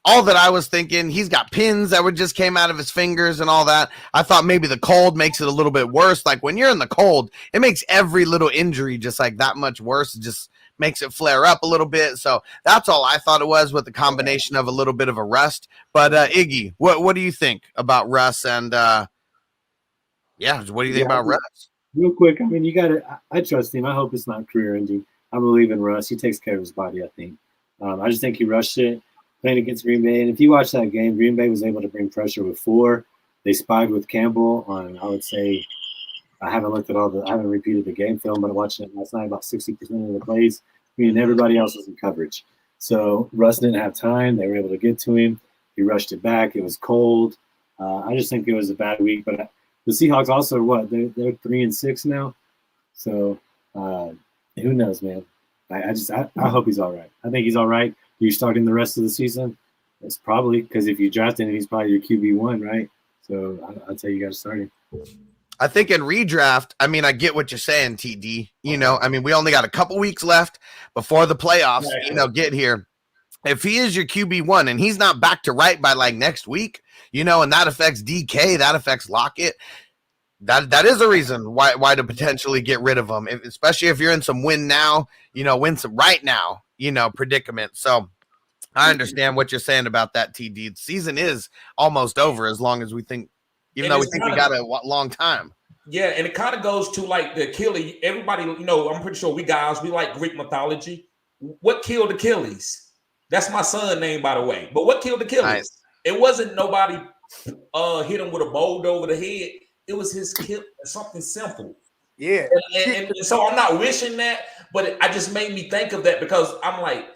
all that I was thinking, he's got pins that just came out of his fingers and all that. I thought maybe the cold makes it a little bit worse. Like when you're in the cold, it makes every little injury just like that much worse. It just makes it flare up a little bit. So that's all I thought it was, with the combination of a little bit of a rust. But Iggy, what do you think about Russ? And what do you think about Russ? Real quick, I mean, I trust him. I hope it's not career ending. I believe in Russ. He takes care of his body, I think. I just think he rushed it playing against Green Bay. And if you watch that game, Green Bay was able to bring pressure with 4. They spied with Campbell on, I would say, I haven't repeated the game film, but watching it last night, about 60% of the plays, meaning everybody else was in coverage. So Russ didn't have time. They were able to get to him. He rushed it back. It was cold. I just think it was a bad week. But the Seahawks also, they're 3-6 now. So who knows, man? I hope he's all right. I think he's all right. You're starting the rest of the season. It's probably because if you draft him, he's probably your QB1, right? So I'd say you got to start him. I think in redraft, I get what you're saying, TD. We only got a couple weeks left before the playoffs, get here. If he is your QB1 and he's not back to right by like next week, and that affects DK, that affects Lockett, that is a reason why to potentially get rid of him, especially if you're in some win some right now, predicament. So I understand what you're saying about that, TD. The season is almost over as long as we think. Even though we think we got a long time. Yeah, and it kind of goes to like the Achilles. Everybody, I'm pretty sure we like Greek mythology. What killed Achilles? That's my son's name, by the way. But what killed Achilles? Nice. It wasn't nobody hit him with a boulder over the head. It was his kill, something simple. Yeah. And so I'm not wishing that, but it just made me think of that because I'm like,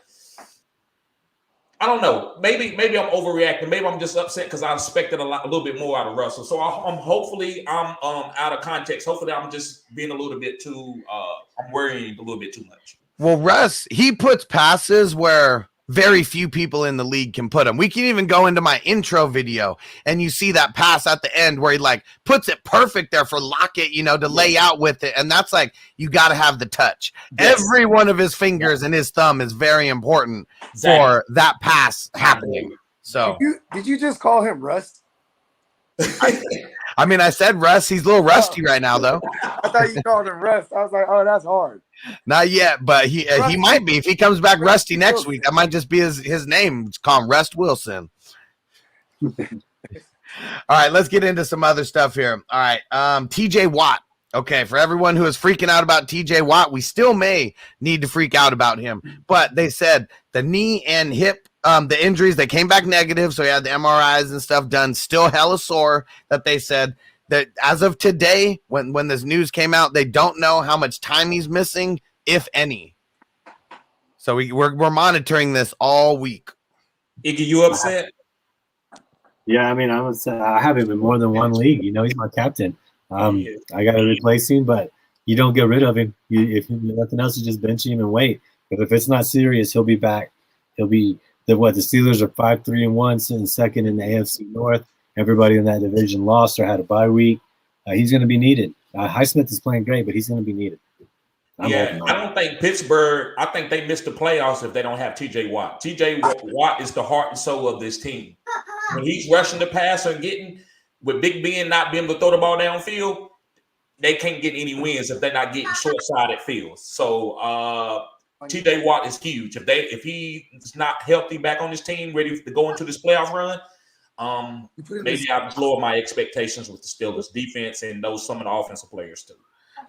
I don't know. Maybe I'm overreacting. Maybe I'm just upset because I expected a little bit more out of Russell. So I'm hopefully out of context. Hopefully I'm just being a little bit too. I'm worrying a little bit too much. Well, Russ, he puts passes where very few people in the league can put them. We can even go into my intro video and you see that pass at the end where he like puts it perfect there for Lockett, to lay out with it. And that's like, you got to have the touch. Yes. Every one of his fingers and his thumb is very important for that pass happening. So did you just call him Rust? I said Russ. He's a little rusty right now, though. I thought you called him Rust. I was like, oh, that's hard. Not yet, but he might be. If he comes back rusty next week, that might just be his name. It's called Rust Wilson. All right, let's get into some other stuff here. All right, TJ Watt. Okay, for everyone who is freaking out about TJ Watt, we still may need to freak out about him. But they said the knee and hip, the injuries, they came back negative, so he had the MRIs and stuff done, still hella sore, that they said that as of today, when this news came out, they don't know how much time he's missing, if any. So we're monitoring this all week. Iggy, you upset? Yeah, I mean, I have him in more than one league. You know, he's my captain. I got to replace him, but you don't get rid of him. If nothing else, you just bench him and wait. But if it's not serious, he'll be back. He'll be the Steelers are 5-3-1, sitting second in the AFC North. Everybody in that division lost or had a bye week. He's going to be needed. Highsmith is playing great, but he's going to be needed. I don't think Pittsburgh. I think they missed the playoffs if they don't have T.J. Watt. T.J. Watt is the heart and soul of this team. When he's rushing the passer and getting, with Big Ben not being able to throw the ball downfield, they can't get any wins if they're not getting short-sided fields. So T.J. Watt is huge. If he's not healthy back on his team, ready to go into this playoff run, maybe I'll lower my expectations with the Steelers defense and some of the offensive players too.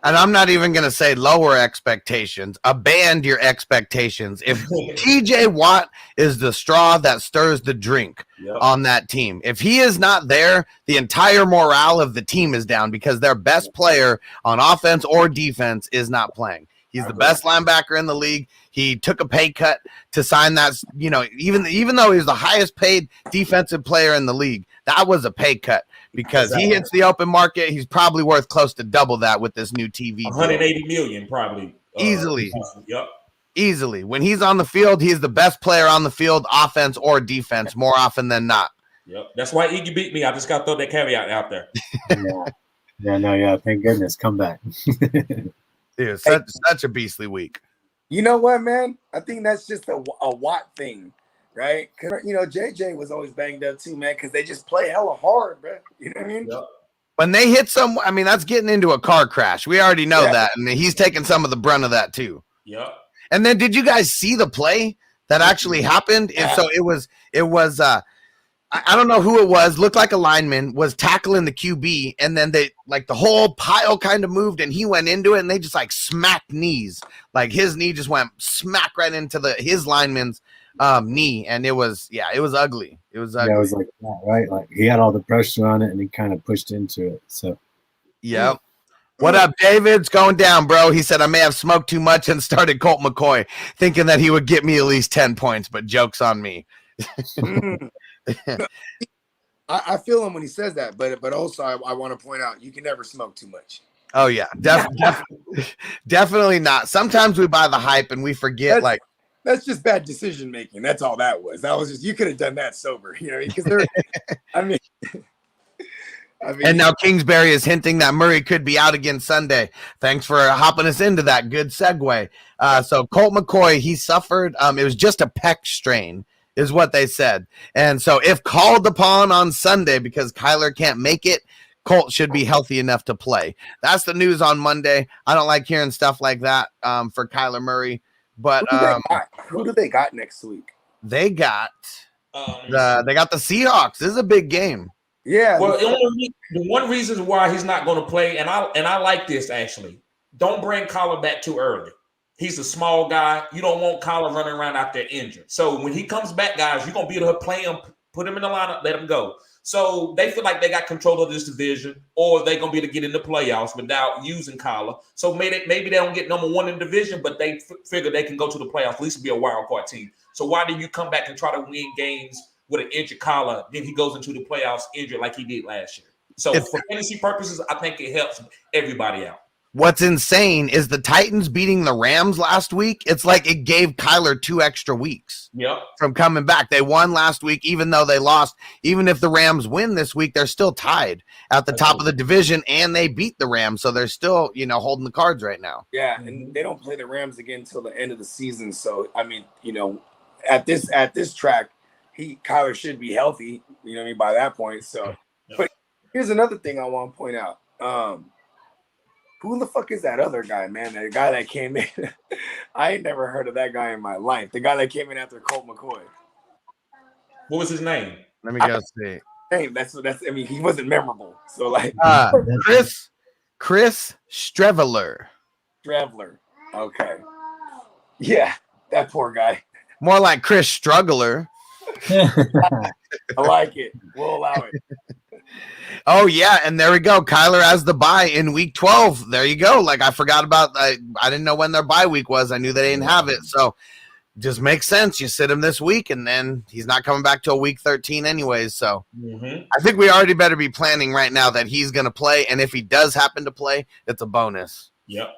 And I'm not even going to say lower expectations. Abandon your expectations. If T.J. Watt is the straw that stirs the drink on that team, if he is not there, the entire morale of the team is down because their best player on offense or defense is not playing. He's the best linebacker in the league. He took a pay cut to sign that, even though he was the highest paid defensive player in the league, that was a pay cut because he hits the open market. He's probably worth close to double that with this new TV. 180 million probably. Easily. Yep. Easily. When he's on the field, he's the best player on the field, offense or defense, more often than not. Yep. That's why Iggy beat me. I just got to throw that caveat out there. Thank goodness. Come back. Dude, such a beastly week. You know what, man? I think that's just a Watt thing, right? Because, JJ was always banged up too, man, because they just play hella hard, bro. You know what I mean? Yep. When they hit that's getting into a car crash. We already know that, and he's taking some of the brunt of that too. Yep. And then did you guys see the play that actually happened? And so it was I don't know who it was, looked like a lineman, was tackling the QB, and then the whole pile kind of moved, and he went into it, and they just smacked knees. Like his knee just went smack right into his lineman's knee, and it was ugly. It was ugly. Yeah, it was like that, right? Like he had all the pressure on it, and he kind of pushed into it. So, yeah. What up, David? It's going down, bro. He said I may have smoked too much and started Colt McCoy, thinking that he would get me at least 10 points, but joke's on me. I feel him when he says that, but also I want to point out you can never smoke too much. Oh yeah, definitely not. Sometimes we buy the hype and we forget. That's just bad decision making. That's all that was. That was just you could have done that sober, because they're. I mean, and now Kingsbury is hinting that Murray could be out again Sunday. Thanks for hopping us into that. Good segue. So Colt McCoy, he suffered. It was just a pec strain, is what they said. And so if called upon on Sunday because Kyler can't make it, Colt should be healthy enough to play. That's the news on Monday. I don't like hearing stuff like that for Kyler Murray. But who do they got next week? They got the Seahawks. This is a big game. Yeah. Well, the one reason why he's not going to play, and I like this actually. Don't bring Kyler back too early. He's a small guy. You don't want Kyler running around out there injured. So when he comes back, guys, you're going to be able to play him, put him in the lineup, let him go. So they feel like they got control of this division, or they're going to be able to get in the playoffs without using Kyler. So maybe they don't get number one in the division, but they figure they can go to the playoffs, at least be a wild card team. So why do you come back and try to win games with an injured Kyler? Then he goes into the playoffs injured like he did last year. So for fantasy purposes, I think it helps everybody out. What's insane is the Titans beating the Rams last week. It's like it gave Kyler 2 extra weeks from coming back. They won last week, even though they lost. Even if the Rams win this week, they're still tied at the top of the division, and they beat the Rams. So they're still, holding the cards right now. Yeah, and they don't play the Rams again until the end of the season. So, I mean, at this track, Kyler should be healthy, by that point. So, but here's another thing I want to point out. Who the fuck is that other guy, man? The guy that came in. I ain't never heard of that guy in my life. The guy that came in after Colt McCoy. What was his name? Let me go see. Name. That's. I mean, he wasn't memorable. So Chris Streveler. Streveler. Okay. Yeah, that poor guy. More like Chris Struggler. I like it. We'll allow it. Oh, yeah, and there we go. Kyler has the bye in week 12. There you go. I forgot about I didn't know when their bye week was. I knew they didn't have it. So just makes sense. You sit him this week, and then he's not coming back till week 13 anyways. So I think we already better be planning right now that he's going to play, and if he does happen to play, it's a bonus. Yep.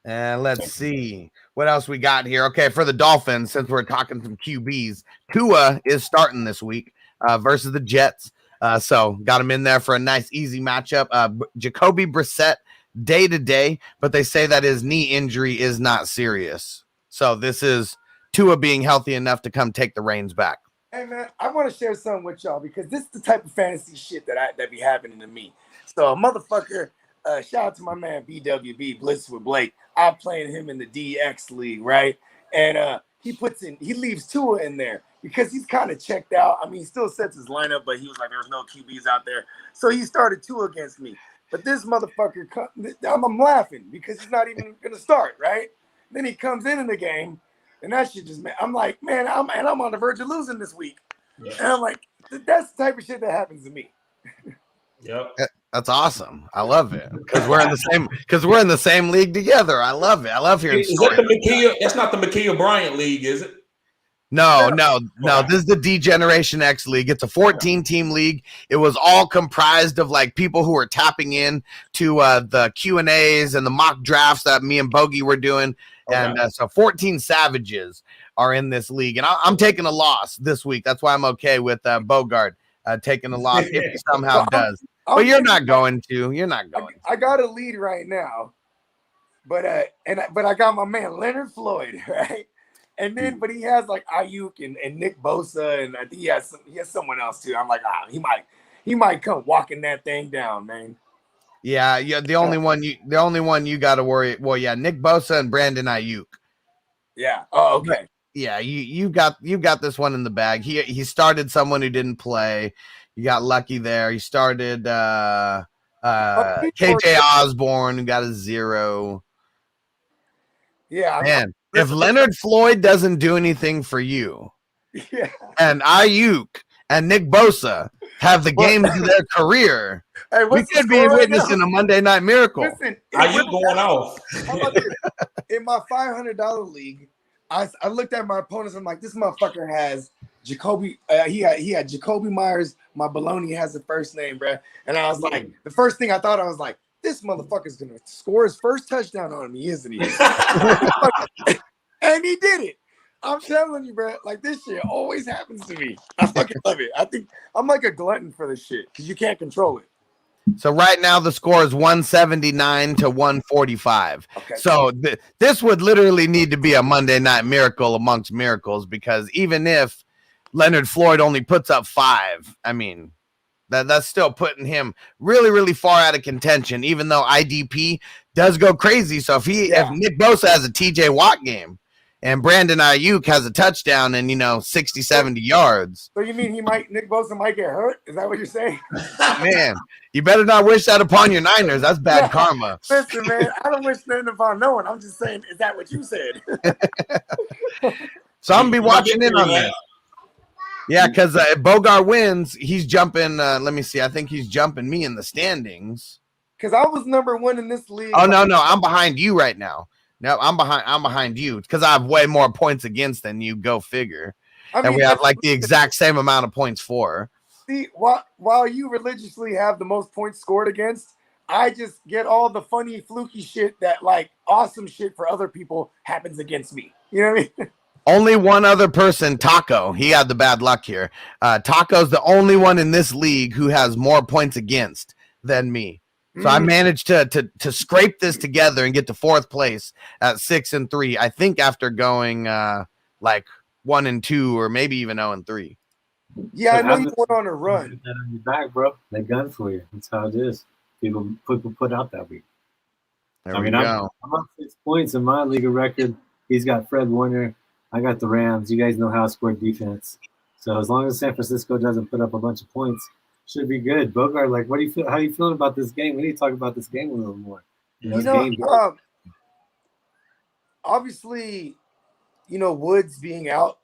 And let's see what else we got here. Okay, for the Dolphins, since we're talking some QBs, Tua is starting this week versus the Jets. So got him in there for a nice, easy matchup. Jacoby Brissett, day-to-day, but they say that his knee injury is not serious. So this is Tua being healthy enough to come take the reins back. Hey, man, I want to share something with y'all because this is the type of fantasy shit that be happening to me. So a motherfucker, shout out to my man BWB, Blitz with Blake. I'm playing him in the DX league, right? And he leaves Tua in there because he's kind of checked out. I mean, he still sets his lineup, but he was like, there's no QBs out there. So he started Tua against me. But this motherfucker, I'm laughing because he's not even going to start, right? Then he comes in the game, and that shit just, I'm like, man, I'm on the verge of losing this week. Yeah. And I'm like, that's the type of shit that happens to me. Yep. That's awesome. I love it because we're in the same league together. I love it. I love hearing stories. That's not the Ma'Khia Bryant league, is it? No. This is the D-Generation X league. It's a 14-team league. It was all comprised of like people who were tapping in to the Q&As and the mock drafts that me and Bogey were doing. Okay. And so 14 savages are in this league. And I'm taking a loss this week. That's why I'm okay with Bogard taking a loss if he somehow does. But you're not going to. You're not going. I got a lead right now, but I got my man Leonard Floyd, right? And then, but he has like Ayuk and Nick Bosa, and I think he has someone else too. I'm like, he might come walking that thing down, man. Yeah. The only one you got to worry. Well, yeah, Nick Bosa and Brandon Ayuk. Yeah. Oh, okay. Yeah, you got this one in the bag. He started someone who didn't play. You got lucky there. He started KJ Osborne, who got a 0. Yeah, man. If Leonard Floyd doesn't do anything for you, and Ayuk and Nick Bosa have the games of their career, we could be witnessing a Monday Night Miracle. Listen, Ayuk going off. In my $500 league, I looked at my opponents. I'm like, this motherfucker has Jacoby. He had Jacoby Myers. My baloney has the first name, bro. And I was like, the first thing I thought, I was like, this motherfucker's gonna score his first touchdown on me, isn't he? And he did it. I'm telling you, bro. Like, this shit always happens to me. I fucking love it. I think I'm like a glutton for this shit because you can't control it. So right now the score is 179 to 145. Okay. So this would literally need to be a Monday Night Miracle amongst miracles, because even if Leonard Floyd only puts up 5, I mean, that's still putting him really, really far out of contention, even though IDP does go crazy. So if Nick Bosa has a TJ Watt game and Brandon Ayuk has a touchdown and, 60, 70 yards. So you mean Nick Bosa might get hurt? Is that what you're saying? Man, you better not wish that upon your Niners. That's bad karma. Listen, man, I don't wish nothing upon no one. I'm just saying, is that what you said? So I'm going to be watching in on that. Yeah, because if Bogard wins, he's jumping. Let me see. I think he's jumping me in the standings. Because I was number 1 in this league. Oh, no. I'm behind you right now. No, I'm behind you because I have way more points against than you. Go figure. And we have like the exact same amount of points for. See, while you religiously have the most points scored against, I just get all the funny, fluky shit that like awesome shit for other people happens against me. You know what I mean? Only one other person, Taco. He had the bad luck here. Taco's the only one in this league who has more points against than me. So I managed to scrape this together and get to 4th place at 6-3. I think after going like 1-2 or maybe even 0-3. Yeah, I know you went on a run. Put that on your back, bro. They gun for you. That's how it is. People put out that week. There we go. I'm up 6 points in my league of record. He's got Fred Warner. I got the Rams. You guys know how I score defense. So as long as San Francisco doesn't put up a bunch of points, should be good. Bogart, like, what do you feel? How are you feeling about this game? We need to talk about this game a little more. Obviously, Woods being out,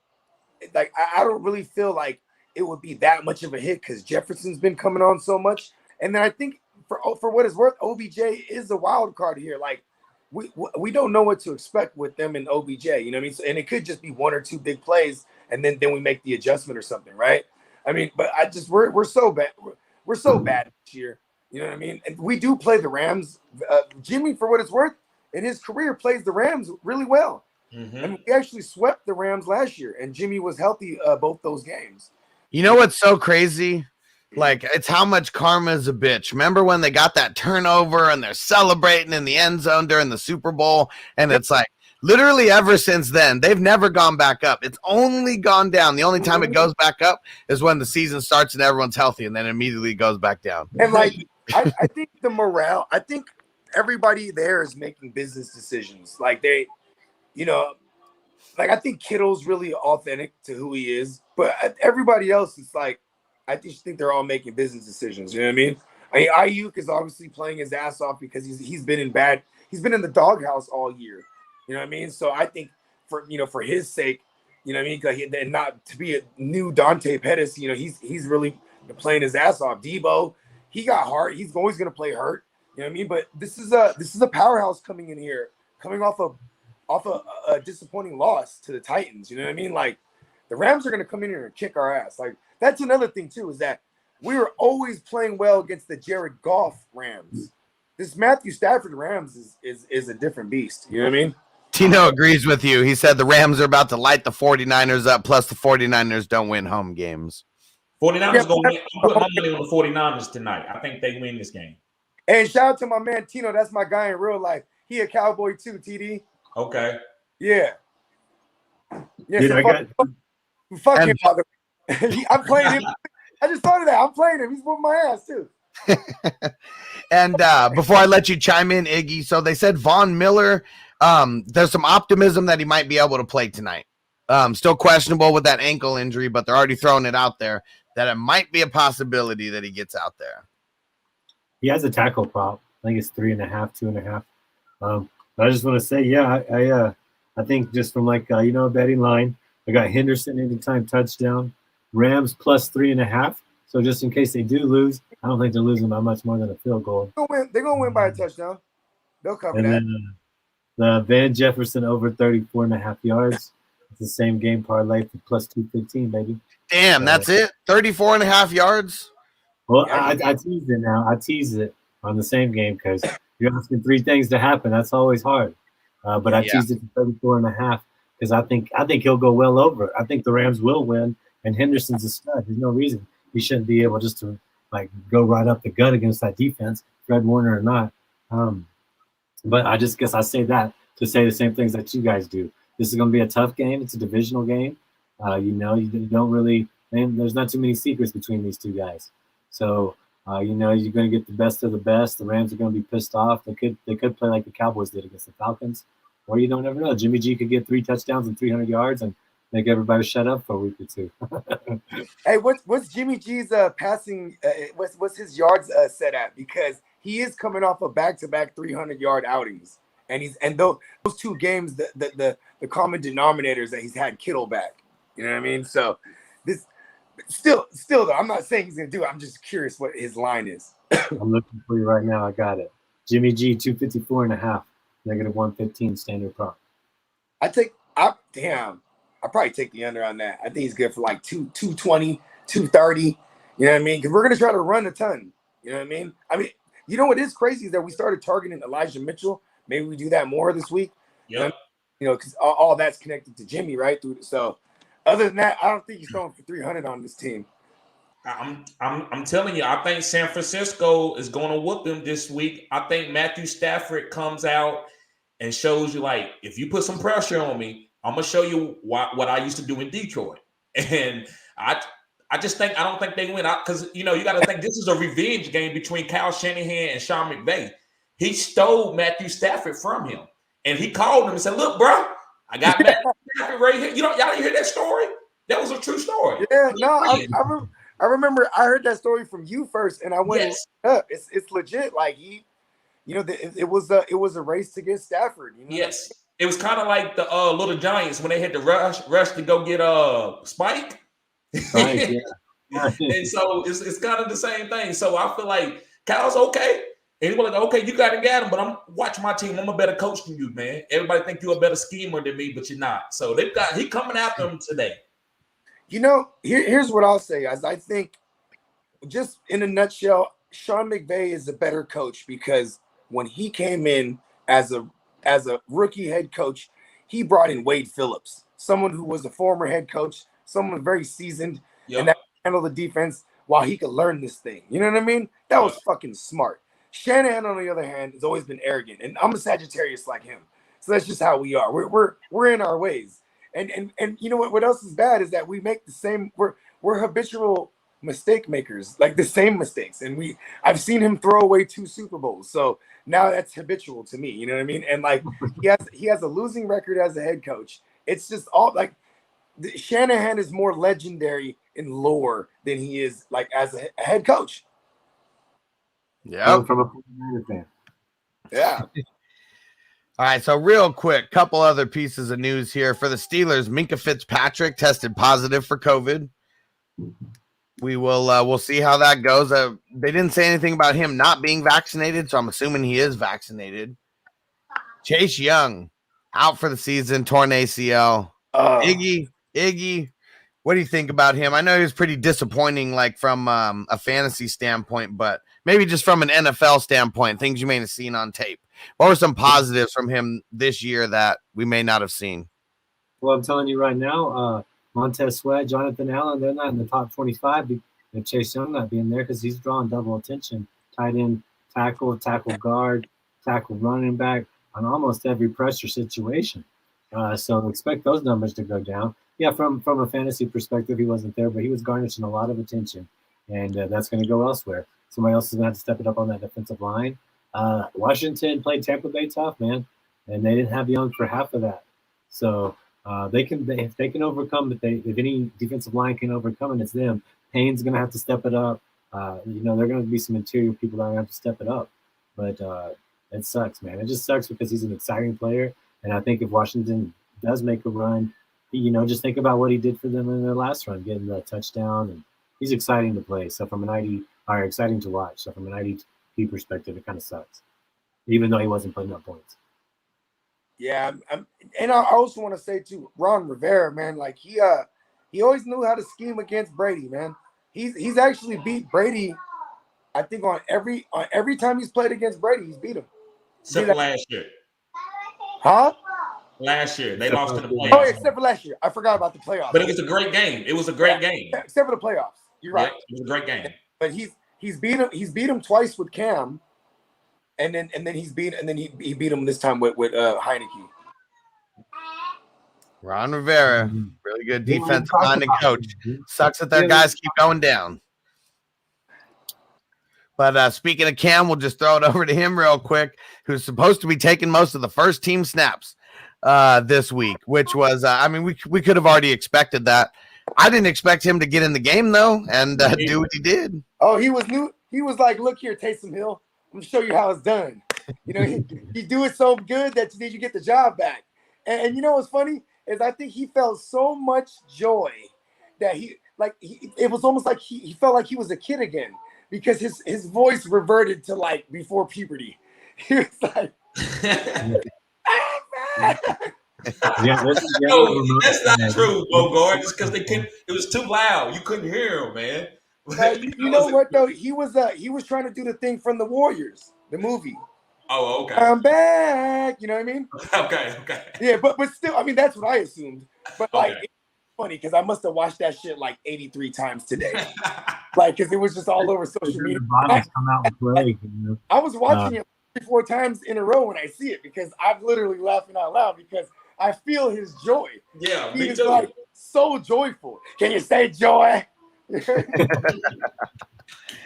like I don't really feel like it would be that much of a hit because Jefferson's been coming on so much. And then I think for what it's worth, OBJ is a wild card here. Like, we don't know what to expect with them and OBJ. You know what I mean? So, and it could just be one or two big plays, and then we make the adjustment or something, right? I mean, but we're so bad. We're so bad this year. You know what I mean? And we do play the Rams. Jimmy, for what it's worth, in his career, plays the Rams really well. Mm-hmm. And we actually swept the Rams last year, and Jimmy was healthy both those games. You know what's so crazy? Like, it's how much karma is a bitch. Remember when they got that turnover and they're celebrating in the end zone during the Super Bowl? And it's like, literally ever since then, they've never gone back up. It's only gone down. The only time it goes back up is when the season starts and everyone's healthy, and then immediately goes back down. And, like, I think the morale, I think everybody there is making business decisions. Like, they, you know, like, I think Kittle's really authentic to who he is. But everybody else is like, I just think they're all making business decisions. You know what I mean? Ayuk is obviously playing his ass off because he's been in the doghouse all year. You know what I mean? So I think for his sake, you know what I mean? Like, and not to be a new Dante Pettis, you know, he's really playing his ass off. Debo, he got hurt. He's always going to play hurt. You know what I mean? But this is a powerhouse coming in here, coming off a disappointing loss to the Titans. You know what I mean? Like, the Rams are going to come in here and kick our ass. Like, that's another thing too, is that we were always playing well against the Jared Goff Rams. This Matthew Stafford Rams is a different beast. You know what I mean? Tino agrees with you. He said the Rams are about to light the 49ers up, plus the 49ers don't win home games. 49ers going to win. I'm putting my money on the 49ers tonight. I think they win this game. And shout out to my man Tino. That's my guy in real life. He a Cowboy too, TD. Okay. Yeah. Yeah. Dude, So fuck him, father. I'm playing him. I just thought of that. I'm playing him. He's whooping my ass too. And before I let you chime in, Iggy, so they said Von Miller, there's some optimism that he might be able to play tonight. Still questionable with that ankle injury, but they're already throwing it out there that it might be a possibility that he gets out there. He has a tackle prop. I think it's 3.5, 2.5. But I just want to say, yeah, I think just from a betting line, I got Henderson anytime touchdown, Rams plus 3.5. So just in case they do lose, I don't think they're losing by much more than a field goal. They're gonna win by a touchdown. They'll cover and that. Then, the Van Jefferson over 34.5 yards. It's the same game parlay for plus 215, baby. Damn, that's it? 34.5 yards? Well, I teased it now. I teased it on the same game because you're asking three things to happen. That's always hard. But I teased it to 34.5 because I think he'll go well over. I think the Rams will win, and Henderson's a stud. There's no reason he shouldn't be able just to go right up the gut against that defense, Fred Warner or not. But I just guess I say that to say the same things that you guys do. This is going to be a tough game. It's a divisional game. You don't really – there's not too many secrets between these two guys. So, you're going to get the best of the best. The Rams are going to be pissed off. They could play like the Cowboys did against the Falcons. Or you don't ever know. Jimmy G could get 3 touchdowns and 300 yards and make everybody shut up for a week or two. Hey, what's Jimmy G's passing? What's his yards set at? Because he is coming off of back-to-back 300-yard outings, and those two games, the common denominator is that he's had Kittle back. You know what I mean? So this still though, I'm not saying he's gonna do it. I'm just curious what his line is. I'm looking for you right now. I got it. Jimmy G 254.5, negative 115 standard prop. I'll probably take the under on that. I think he's good for like 220, 230. You know what I mean? Because we're going to try to run a ton. You know what I mean? You know what is crazy is that we started targeting Elijah Mitchell. Maybe we do that more this week. Yep. Because all that's connected to Jimmy, right? So other than that, I don't think he's throwing for 300 on this team. I'm telling you, I think San Francisco is going to whoop them this week. I think Matthew Stafford comes out and shows you, like, if you put some pressure on me, I'm gonna show you what I used to do in Detroit, and I don't think they win because you got to think this is a revenge game between Kyle Shanahan and Sean McVay. He stole Matthew Stafford from him, and he called him and said, "Look, bro, I got Matthew Stafford right here." Y'all didn't hear that story? That was a true story. Yeah, no, I remember I heard that story from you first, and I went and looked up. It's legit. Like it was a race to get Stafford. Yes. It was kind of like the Little Giants when they had to rush to go get Spike. Right, yeah. And so it's kind of the same thing. So I feel like Kyle's okay. And he was like, okay, you got to get him, but I'm watching my team. I'm a better coach than you, man. Everybody think you're a better schemer than me, but you're not. So he coming after him today. Here's what I'll say, guys. I think, just in a nutshell, Sean McVay is a better coach because when he came in as a rookie head coach, he brought in Wade Phillips, someone who was a former head coach, someone very seasoned, and that handled the defense while he could learn this thing. You know what I mean? That was fucking smart. Shanahan, on the other hand, has always been arrogant, and I'm a Sagittarius like him, so that's just how we are. We're in our ways, and you know what else is bad is that we make the same. We're habitual mistake makers, like the same mistakes, and I've seen him throw away 2 Super Bowls, so now that's habitual to me. You know what I mean? And like he has a losing record as a head coach. It's just all like Shanahan is more legendary in lore than he is like as a head coach. Yeah, from a 49er fan. Yeah. All right, so real quick, couple other pieces of news here for the Steelers. Minkah Fitzpatrick tested positive for COVID. We'll see how that goes. They didn't say anything about him not being vaccinated, so I'm assuming he is vaccinated. Chase Young out for the season, torn ACL. Iggy, what do you think about him? I know he was pretty disappointing, like from a fantasy standpoint, but maybe just from an NFL standpoint, things you may have seen on tape. What were some positives from him this year that we may not have seen? Well, I'm telling you right now, Montez Sweat, Jonathan Allen, they're not in the top 25. And Chase Young not being there because he's drawing double attention. Tight end, tackle guard, tackle running back on almost every pressure situation. So expect those numbers to go down. Yeah, from a fantasy perspective, he wasn't there, but he was garnishing a lot of attention, and that's going to go elsewhere. Somebody else is going to have to step it up on that defensive line. Washington played Tampa Bay tough, man, and they didn't have Young for half of that. So if they can overcome, if any defensive line can overcome it, it's them. Payne's going to have to step it up. There are going to be some interior people that are going to have to step it up. But it sucks, man. It just sucks because he's an exciting player. And I think if Washington does make a run, just think about what he did for them in their last run, getting the touchdown. And he's exciting to play. So from exciting to watch. So from an IDP perspective, it kind of sucks, even though he wasn't putting up points. Yeah, and I also want to say too, Ron Rivera, man, like he always knew how to scheme against Brady, man. He's actually beat Brady, I think on every time he's played against Brady, he's beat him. Except for last year. Huh? Last year they lost to the playoffs. Oh, except for last year, I forgot about the playoffs. But it was a great game. It was a great game. Except for the playoffs, you're right. Yeah, it was a great game. But he's beat him twice with Cam. And then he beat him this time with Heineke. Ron Rivera, really good defensive minded coach. Sucks that their guys keep going down. But speaking of Cam, we'll just throw it over to him real quick, who's supposed to be taking most of the first team snaps this week, which was, we could have already expected that. I didn't expect him to get in the game, though, and do what he did. Oh, he was new. He was like, look here, Taysom Hill. I'm going to show you how it's done. He do it so good that you get the job back. And you know what's funny is I think he felt so much joy that it was almost like he felt like he was a kid again because his voice reverted to like before puberty. He was like, that's not true, Bogard. It's because it was too loud. You couldn't hear him, man. You know what though? He was trying to do the thing from the Warriors, the movie. Oh, okay. I'm back. You know what I mean? Okay. Yeah, but still, that's what I assumed. But it's funny because I must have watched that shit like 83 times today. Because it was just all over social media. I was watching it 3-4 times in a row when I see it because I'm literally laughing out loud because I feel his joy. Yeah, he is like so joyful. Can you say joy?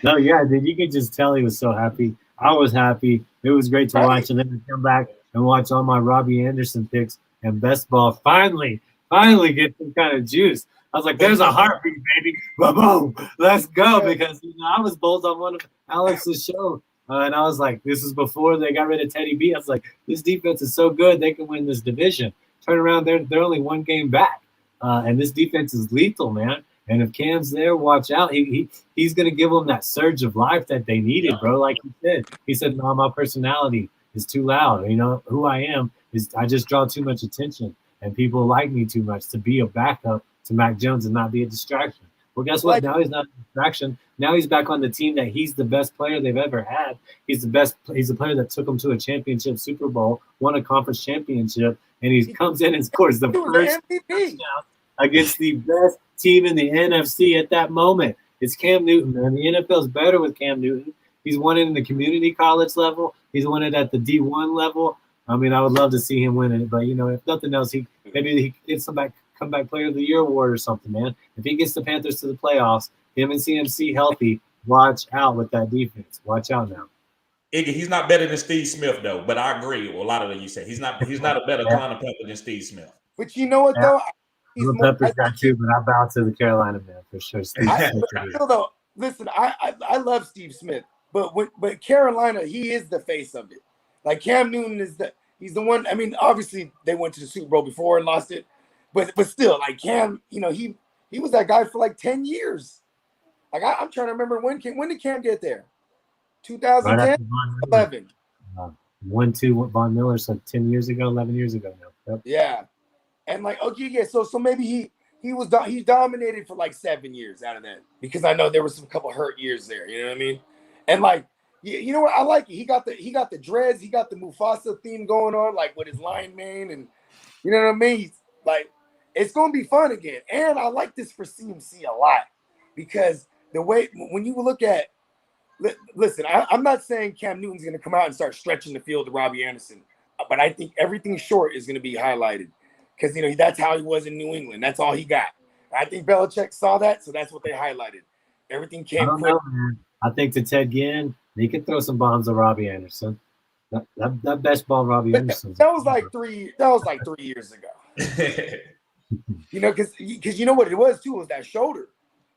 No, yeah, dude, you could just tell he was so happy. I was happy. It was great to watch, and then to come back and watch all my Robbie Anderson picks and best ball finally get some kind of juice. I was like, "There's a heartbeat, baby! Boom, let's go!" Because I was bold on one of Alex's show, and I was like, "This is before they got rid of Teddy B." I was like, "This defense is so good, they can win this division." Turn around, they're only one game back, and this defense is lethal, man. And if Cam's there, watch out. He's going to give them that surge of life that they needed, bro. Like he said, no, my personality is too loud. You know, who I am is I just draw too much attention, and people like me too much to be a backup to Mac Jones and not be a distraction. Well, guess what? Now he's not a distraction. Now he's back on the team that he's the best player they've ever had. He's the best. He's the player that took them to a championship Super Bowl, won a conference championship, and he comes in and scores the first touchdown against the best team in the NFC at that moment. It's Cam Newton, man. The NFL's better with Cam Newton. He's won it in the community college level. He's won it at the D1 level. I mean, I would love to see him win it, but you know, if nothing else, maybe he gets some comeback player of the year award or something, man. If he gets the Panthers to the playoffs, him and CMC healthy, watch out with that defense. Watch out now. Iggy, he's not better than Steve Smith though, but I agree with a lot of that you said. He's not a better Carolina Panther than Steve Smith. But you know what though? He's Pepper's got too, but I bow to the Carolina man for sure. Listen, I love Steve Smith, but Carolina, he is the face of it. Like Cam Newton he's the one. I mean, obviously they went to the Super Bowl before and lost it, but still, like Cam, you know, he was that guy for like 10 years. Like I'm trying to remember when did Cam get there? 2010, 11. 1-2 with Von Miller, so 10 years ago, 11 years ago now. Yep. Yeah, and like okay, yeah. So maybe he dominated for like 7 years out of that because I know there was some couple hurt years there. You know what I mean? And like you know what I like it. He got the dreads. He got the Mufasa theme going on, like with his lion mane, and you know what I mean. He's like it's gonna be fun again. And I like this for CMC a lot because the way when you look at listen, I'm not saying Cam Newton's going to come out and start stretching the field to Robbie Anderson, but I think everything short is going to be highlighted because, you know, that's how he was in New England. That's all he got. I think Belichick saw that, so that's what they highlighted. Everything came quick. I think to Ted Ginn, he could throw some bombs to Robbie Anderson. That best ball Robbie Anderson. That was like 3 years ago. You know, because you know what it was too was that shoulder.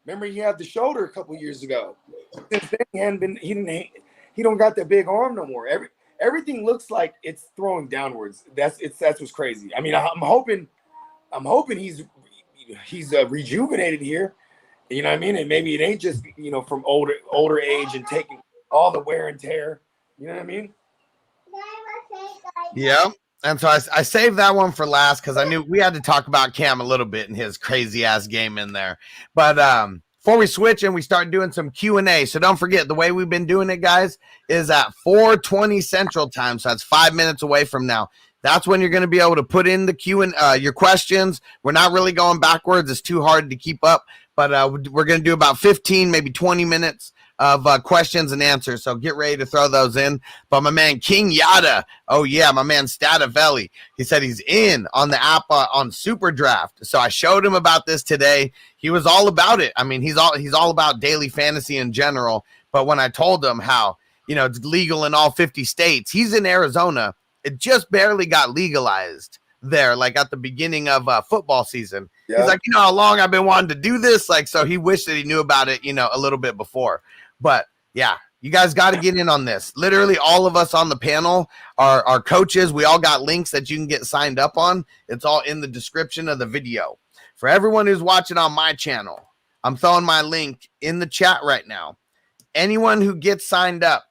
Remember, he had the shoulder a couple years ago. Since then, he don't got that big arm no more. Everything looks like it's throwing downwards. That's what's crazy. I mean, I'm hoping he's rejuvenated here. You know what I mean? And maybe it ain't just from older age and taking all the wear and tear. You know what I mean? Yeah. And so I saved that one for last because I knew we had to talk about Cam a little bit and his crazy ass game in there. But before we switch and we start doing some Q&A, so don't forget the way we've been doing it, guys, is at 4:20 Central Time. So that's 5 minutes away from now. That's when you're going to be able to put in the your questions. We're not really going backwards. It's too hard to keep up. But we're going to do about 15, maybe 20 minutes of questions and answers. So get ready to throw those in. But my man King Yada, oh yeah, my man Statavelli, he said he's in on the app on Super Draft. So I showed him about this today. He was all about it. I mean, he's all about daily fantasy in general. But when I told him how, it's legal in all 50 states, he's in Arizona. It just barely got legalized there, like at the beginning of football season. Yeah. He's like, how long I've been wanting to do this. Like, so he wished that he knew about it, a little bit before. But yeah, you guys got to get in on this. Literally all of us on the panel are coaches. We all got links that you can get signed up on. It's all in the description of the video. For everyone who's watching on my channel, I'm throwing my link in the chat right now. Anyone who gets signed up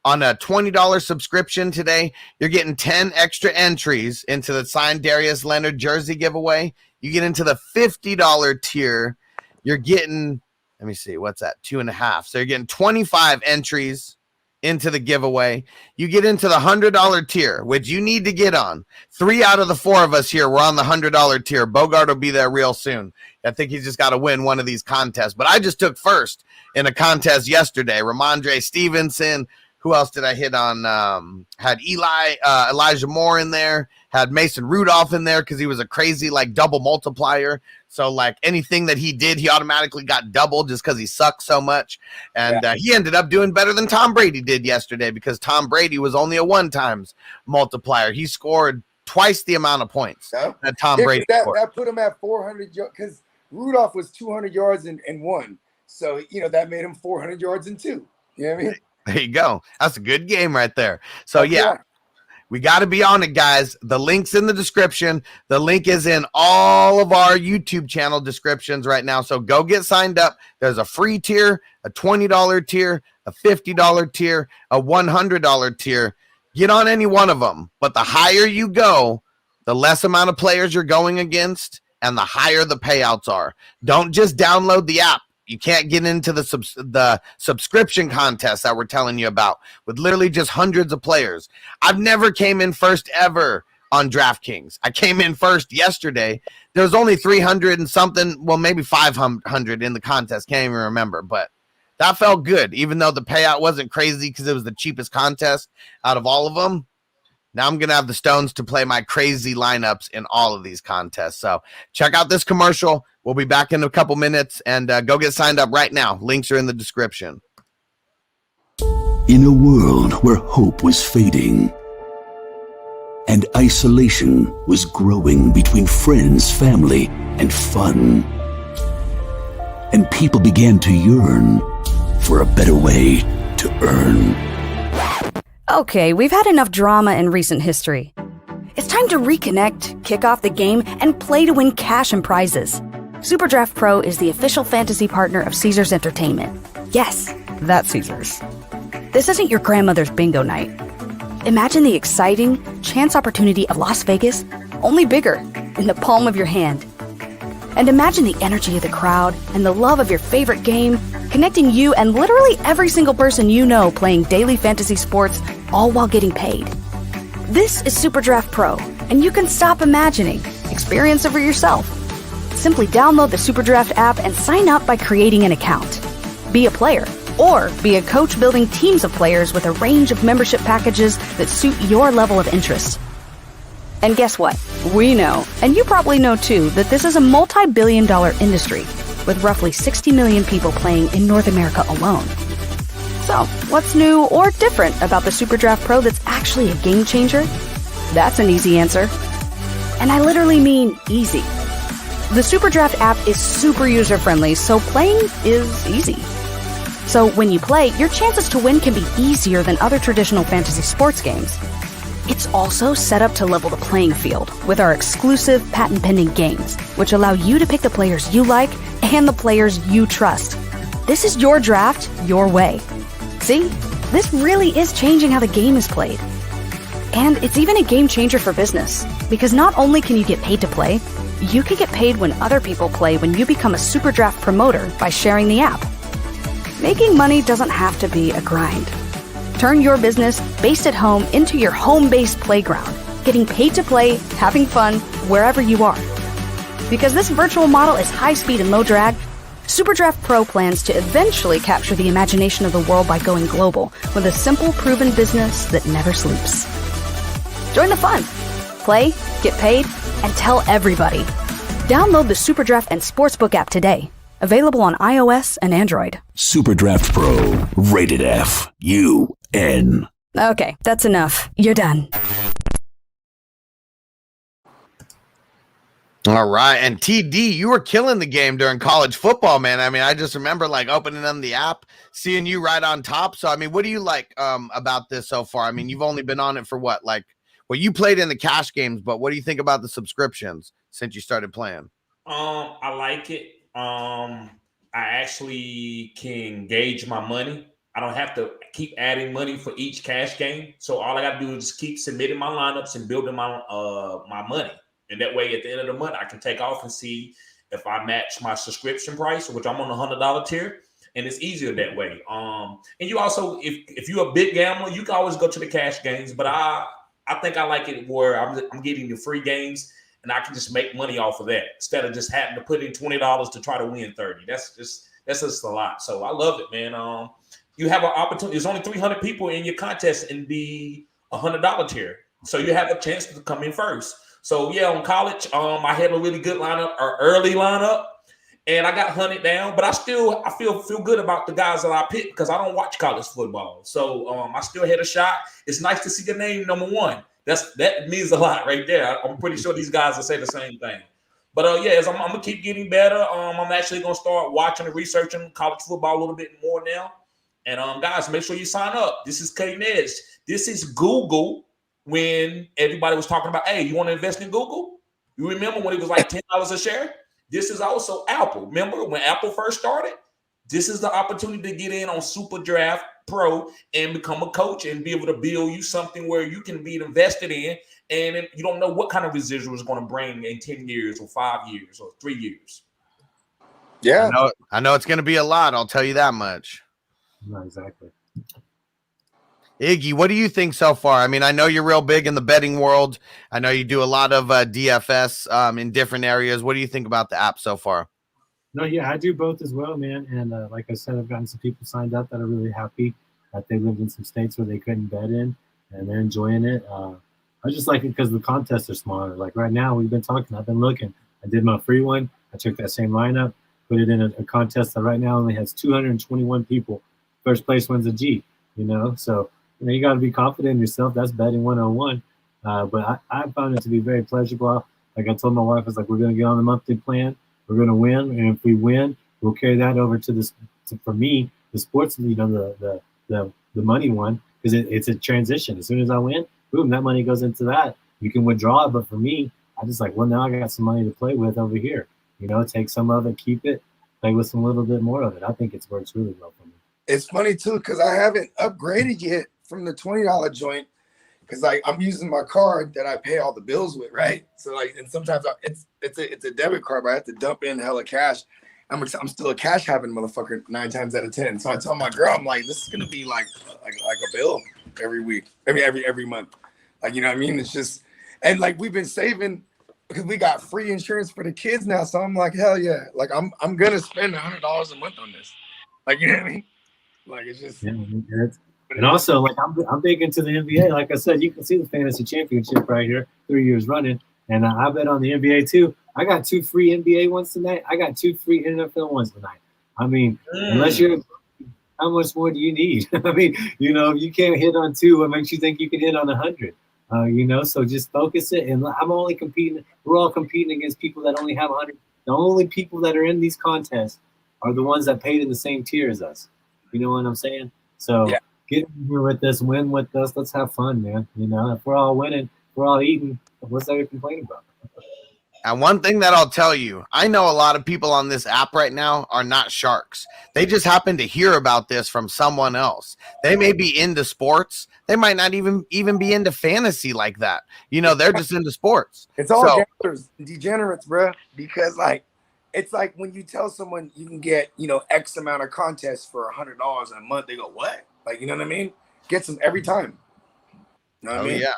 on a $20 subscription today, you're getting 10 extra entries into the signed Darius Leonard jersey giveaway. You get into the $50 tier, you're getting, let me see, what's that? 2.5. So you're getting 25 entries into the giveaway. You get into the $100 tier, which you need to get on. 3 out of the 4 of us here, we're on the $100 tier. Bogard will be there real soon. I think he's just got to win one of these contests. But I just took first in a contest yesterday. Ramondre Stevenson. Who else did I hit on? Had Elijah Moore in there. Had Mason Rudolph in there because he was a crazy double multiplier. So anything that he did, he automatically got doubled just because he sucked so much. And he ended up doing better than Tom Brady did yesterday because Tom Brady was only a 1x multiplier. He scored twice the amount of points that Tom Brady scored. That put him at 400 yards because Rudolph was 200 yards and 1. So, that made him 400 yards and 2. You know what I mean? There you go. That's a good game right there. So, yeah. We got to be on it, guys. The link's in the description. The link is in all of our YouTube channel descriptions right now. So go get signed up. There's a free tier, a $20 tier, a $50 tier, a $100 tier. Get on any one of them. But the higher you go, the less amount of players you're going against, and the higher the payouts are. Don't just download the app. You can't get into the subscription contest that we're telling you about with literally just hundreds of players. I've never came in first ever on DraftKings. I came in first yesterday. There was only 300 and something, well, maybe 500 in the contest. Can't even remember, but that felt good, even though the payout wasn't crazy because it was the cheapest contest out of all of them. Now I'm going to have the stones to play my crazy lineups in all of these contests. So check out this commercial. We'll be back in a couple minutes, and go get signed up right now. Links are in the description. In a world where hope was fading and isolation was growing between friends, family, and fun, and people began to yearn for a better way to earn. Okay, we've had enough drama in recent history. It's time to reconnect, kick off the game, and play to win cash and prizes. SuperDraft Pro is the official fantasy partner of Caesars Entertainment. Yes, that's Caesars. This isn't your grandmother's bingo night. Imagine the exciting chance opportunity of Las Vegas, only bigger, in the palm of your hand. And imagine the energy of the crowd and the love of your favorite game, connecting you and literally every single person you know playing daily fantasy sports, all while getting paid. This is SuperDraft Pro, and you can stop imagining. Experience it for yourself. Simply download the SuperDraft app and sign up by creating an account. Be a player, or be a coach building teams of players with a range of membership packages that suit your level of interest. And guess what? We know, and you probably know too, that this is a multi-billion-dollar industry with roughly 60 million people playing in North America alone. So, what's new or different about the SuperDraft Pro that's actually a game changer? That's an easy answer. And I literally mean easy. The SuperDraft app is super user-friendly, so playing is easy. So when you play, your chances to win can be easier than other traditional fantasy sports games. It's also set up to level the playing field with our exclusive patent-pending games, which allow you to pick the players you like and the players you trust. This is your draft, your way. See? This really is changing how the game is played. And it's even a game changer for business, because not only can you get paid to play, you can get paid when other people play when you become a SuperDraft promoter by sharing the app. Making money doesn't have to be a grind. Turn your business based at home into your home-based playground, getting paid to play, having fun, wherever you are. Because this virtual model is high speed and low drag, SuperDraft Pro plans to eventually capture the imagination of the world by going global with a simple, proven business that never sleeps. Join the fun. Play, get paid, and tell everybody. Download the SuperDraft and Sportsbook app today. Available on iOS and Android. SuperDraft Pro, rated F, UN. Okay, that's enough. You're done. All right. And TD, you were killing the game during college football, man. I mean, I just remember like opening them the app, seeing you right on top. So, I mean, what do you like about this so far? I mean, you've only been on it for what? Like, well, you played in the cash games, but what do you think about the subscriptions since you started playing? I like it. I actually can gauge my money. I don't have to keep adding money for each cash game. So all I got to do is keep submitting my lineups and building my my money. And that way, at the end of the month, I can take off and see if I match my subscription price, which I'm on the $100 tier. And it's easier that way. And you also, if you're a big gambler, you can always go to the cash games. But I think I like it where I'm getting the free games. And I can just make money off of that instead of just having to put in $20 to try to win 30. That's just a lot. So I love it, man. You have an opportunity. There's only 300 people in your contest in the $100 tier, so you have a chance to come in first. So yeah, on college, I had a really good lineup, or early lineup, and I got hunted down. But I feel good about the guys that I picked because I don't watch college football. So I still had a shot. It's nice to see your name number one. That means a lot right there. I'm pretty sure these guys will say the same thing. But yeah, as I'm gonna keep getting better. I'm actually gonna start watching and researching college football a little bit more now. And guys, make sure you sign up. This is Cutting Edge. This is Google when everybody was talking about, hey, you want to invest in Google? You remember when it was like $10 a share? This is also Apple. Remember when Apple first started? This is the opportunity to get in on Super Draft Pro and become a coach and be able to build you something where you can be invested in, and you don't know what kind of residual is going to bring in 10 years or 5 years or 3 years. Yeah. I know it's going to be a lot. I'll tell you that much. No, exactly. Iggy, what do you think so far? I mean, I know you're real big in the betting world. I know you do a lot of DFS in different areas. What do you think about the app so far? No, yeah, I do both as well, man. And like I said, I've gotten some people signed up that are really happy that they lived in some states where they couldn't bet in, and they're enjoying it. I just like it because the contests are smaller. Like right now, we've been talking. I've been looking. I did my free one. I took that same lineup, put it in a contest that right now only has 221 people. First place wins a G. So you got to be confident in yourself. That's betting 101. But I found it to be very pleasurable. Like I told my wife, I was like, we're going to get on the monthly plan. We're going to win, and if we win, we'll carry that over to this. For me, the sports, the money one, because it's a transition. As soon as I win, boom, that money goes into that. You can withdraw it, but for me, I just like, well, now I got some money to play with over here. Take some of it, keep it, play with some little bit more of it. I think it works really well for me. It's funny too because I haven't upgraded yet from the $20 joint. Because I'm using my card that I pay all the bills with, right? So and sometimes it's a debit card, but I have to dump in hella cash. I'm still a cash having motherfucker 9 times out of 10. So I tell my girl, I'm like, this is gonna be like a bill every week, every month. You know what I mean? It's just, and we've been saving because we got free insurance for the kids now. So I'm like, hell yeah, I'm gonna spend $100 a month on this. You know what I mean? It's just. Yeah, and also, I'm big into the NBA. Like I said, you can see the fantasy championship right here, 3 years running. And I bet on the NBA too. I got 2 free NBA ones tonight. I got 2 free NFL ones tonight. I mean, unless you're, how much more do you need? I mean, if you can't hit on 2, what makes you think you can hit on 100? So just focus it. And I'm only competing. We're all competing against people that only have 100. The only people that are in these contests are the ones that paid in the same tier as us. You know what I'm saying? So. Yeah. Get in here with us, win with us. Let's have fun, man. If we're all winning, we're all eating. What's there to complain about? And one thing that I'll tell you, I know a lot of people on this app right now are not sharks. They just happen to hear about this from someone else. They may be into sports. They might not even be into fantasy like that. They're just into sports. It's all gamblers, degenerates, bro. Because it's like when you tell someone you can get, X amount of contests for $100 in a month, they go, what? You know what I mean? Gets them every time. You know what I mean? Yeah.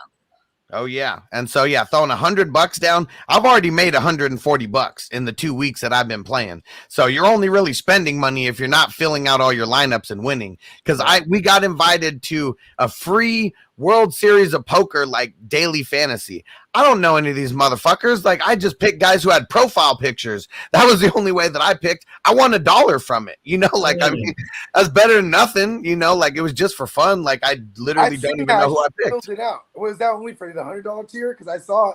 Oh yeah. And so throwing $100 down, I've already made $140 in the 2 weeks that I've been playing. So you're only really spending money if you're not filling out all your lineups and winning. Because we got invited to a free World Series of Poker daily fantasy. I don't know any of these motherfuckers. I just picked guys who had profile pictures. That was the only way that I picked. I won $1 from it. I mean, that's better than nothing. It was just for fun. I literally don't even know who I picked. It out. Was that only for the $100 tier? Because I saw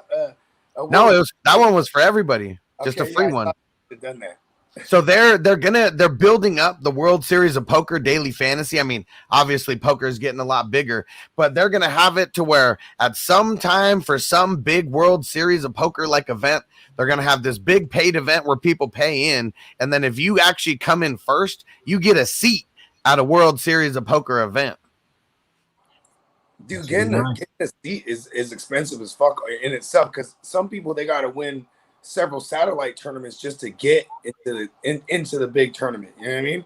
no, that one was for everybody. Just a free one. Done that. So they're building up the World Series of Poker daily fantasy. I mean, obviously poker is getting a lot bigger, but they're going to have it to where at some time for some big World Series of Poker event, they're going to have this big paid event where people pay in. And then if you actually come in first, you get a seat at a World Series of Poker event. Dude, getting a seat is expensive as fuck in itself. Cause some people, they got to win several satellite tournaments just to get into the big tournament. You know what I mean?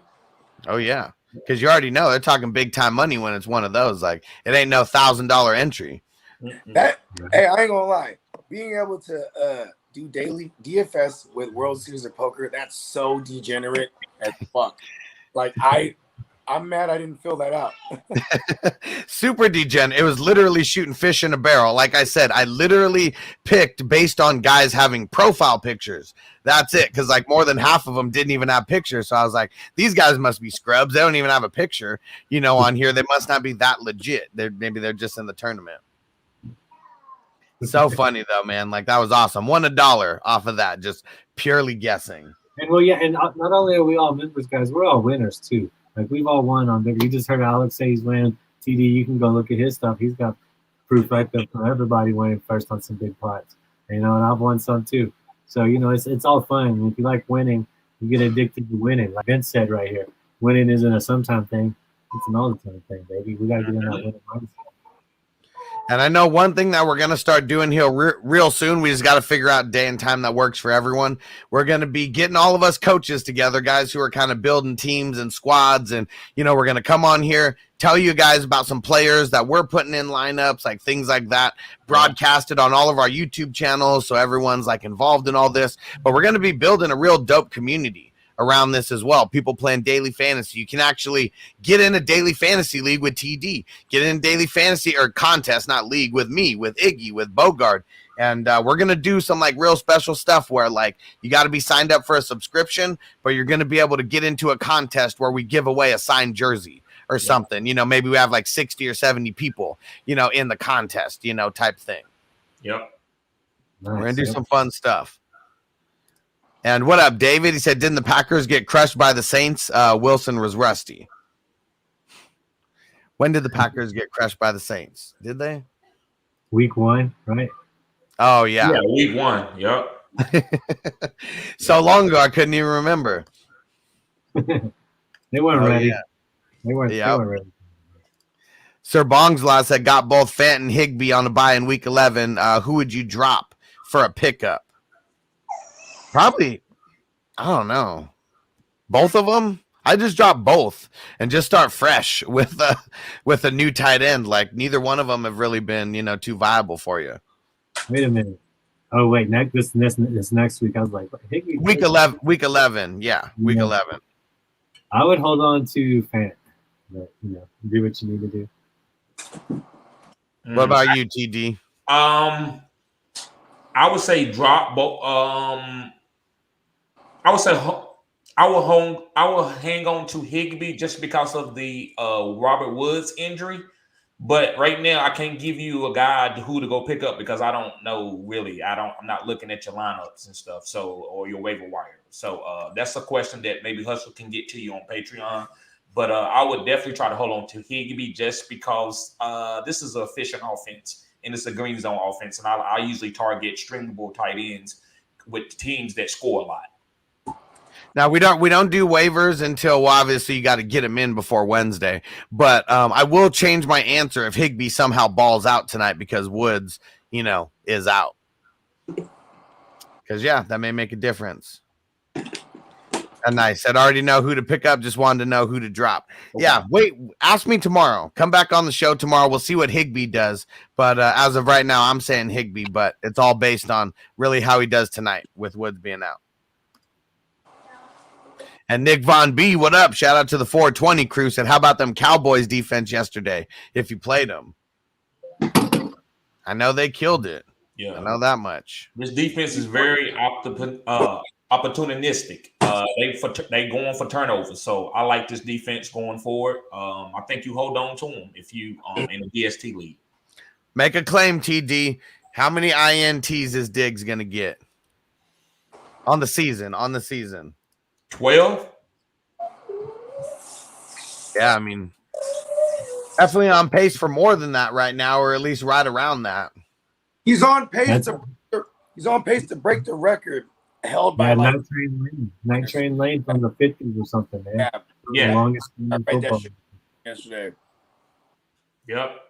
Oh yeah, because you already know they're talking big time money when it's one of those. It ain't no $1,000 entry. Hey, I ain't gonna lie. Being able to do daily DFS with World Series of Poker, that's so degenerate as fuck. I'm mad I didn't fill that out. Super degenerate. It was literally shooting fish in a barrel. Like I said, I literally picked based on guys having profile pictures. That's it. Because more than half of them didn't even have pictures. So I was like, these guys must be scrubs. They don't even have a picture, on here. They must not be that legit. Maybe they're just in the tournament. So funny though, man. That was awesome. Won $1 off of that. Just purely guessing. And and not only are we all members, guys, we're all winners too. We've all won on bigger. You just heard Alex say he's winning. TD, you can go look at his stuff. He's got proof right there for everybody winning first on some big pots. And I've won some too. So it's all fun. And if you like winning, you get addicted to winning. Like Vince said right here, winning isn't a sometime thing; it's an all the time thing, baby. We gotta get in that winning mindset. And I know one thing that we're going to start doing here real soon. We just got to figure out a day and time that works for everyone. We're going to be getting all of us coaches together, guys who are kind of building teams and squads. And, we're going to come on here, tell you guys about some players that we're putting in lineups, like things like that, broadcasted on all of our YouTube channels. So everyone's like involved in all this. But we're going to be building a real dope community around this as well. People playing daily fantasy. You can actually get in a daily fantasy league with TD, get in daily fantasy or contest, not league, with me, with Iggy, with Bogard. And we're going to do some like real special stuff where like you got to be signed up for a subscription, but you're going to be able to get into a contest where we give away a signed jersey or something. Maybe we have like 60 or 70 people, in the contest, type thing. Yep. Nice. We're going to do some fun stuff. And what up, David? He said, didn't the Packers get crushed by the Saints? Wilson was rusty. When did the Packers get crushed by the Saints? Did they? Week 1, right? Oh, yeah. Yeah, week 1. Yep. So long ago, I couldn't even remember. They weren't ready. Yeah. They weren't ready. Sir Bongslaw said, got both Fant and Higbee on a bye in week 11. Who would you drop for a pickup? Probably, I don't know. Both of them? I just drop both and just start fresh with a new tight end. Like neither one of them have really been, too viable for you. Wait a minute. Oh wait, this next week I was like, week 11. Yeah, week 11. I would hold on to Fant, but do what you need to do. What about you, TD? I would say drop both. I would say I will hang on to Higbee just because of the Robert Woods injury. But right now, I can't give you a guide who to go pick up because I don't know really. I'm not looking at your lineups and stuff. Or your waiver wire. So that's a question that maybe Hustle can get to you on Patreon. But I would definitely try to hold on to Higbee just because this is an efficient offense and it's a green zone offense. And I usually target streamable tight ends with teams that score a lot. Now we don't do waivers until obviously you got to get him in before Wednesday. But I will change my answer if Higbee somehow balls out tonight because Woods, is out. Because that may make a difference. And I said I already know who to pick up. Just wanted to know who to drop. Okay. Yeah, wait. Ask me tomorrow. Come back on the show tomorrow. We'll see what Higbee does. But as of right now, I'm saying Higbee. But it's all based on really how he does tonight with Woods being out. And Nick Von B, what up? Shout out to the 420 crew. Said, how about them Cowboys defense yesterday? If you played them, I know they killed it. Yeah, I know that much. This defense is very opportunistic. They going for turnovers. So I like this defense going forward. I think you hold on to them if you in the DST league. Make a claim, TD. How many INTs is Diggs gonna get on the season? 12. Yeah, I mean, definitely on pace for more than that right now, or at least right around that. He's on pace to break the record held by Night Train Lane from the 50s or something, man. Yeah. The longest football. Yesterday. Yep.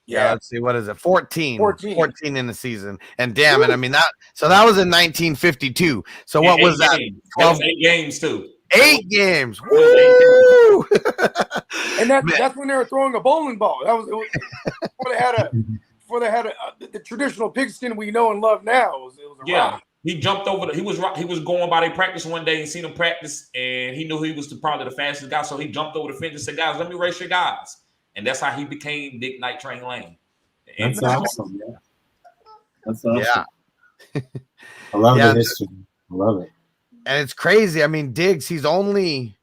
Yeah, let's see. What is it? 14 in the season. And damn it, I mean that was in 1952. So what was that? 12 games too. 8 games. Woo! And that's when they were throwing a bowling ball. It was before they had the traditional pigskin we know and love now. It was a rock. He jumped over. He was going by their practice one day and seen them practice, and he knew he was probably the fastest guy. So he jumped over the fence and said, "Guys, let me race your guys." And that's how he became Dick Night Train Lane. And that's awesome. Yeah. That's awesome. Yeah. I love the history. I love it. And it's crazy. I mean, Diggs, he's only,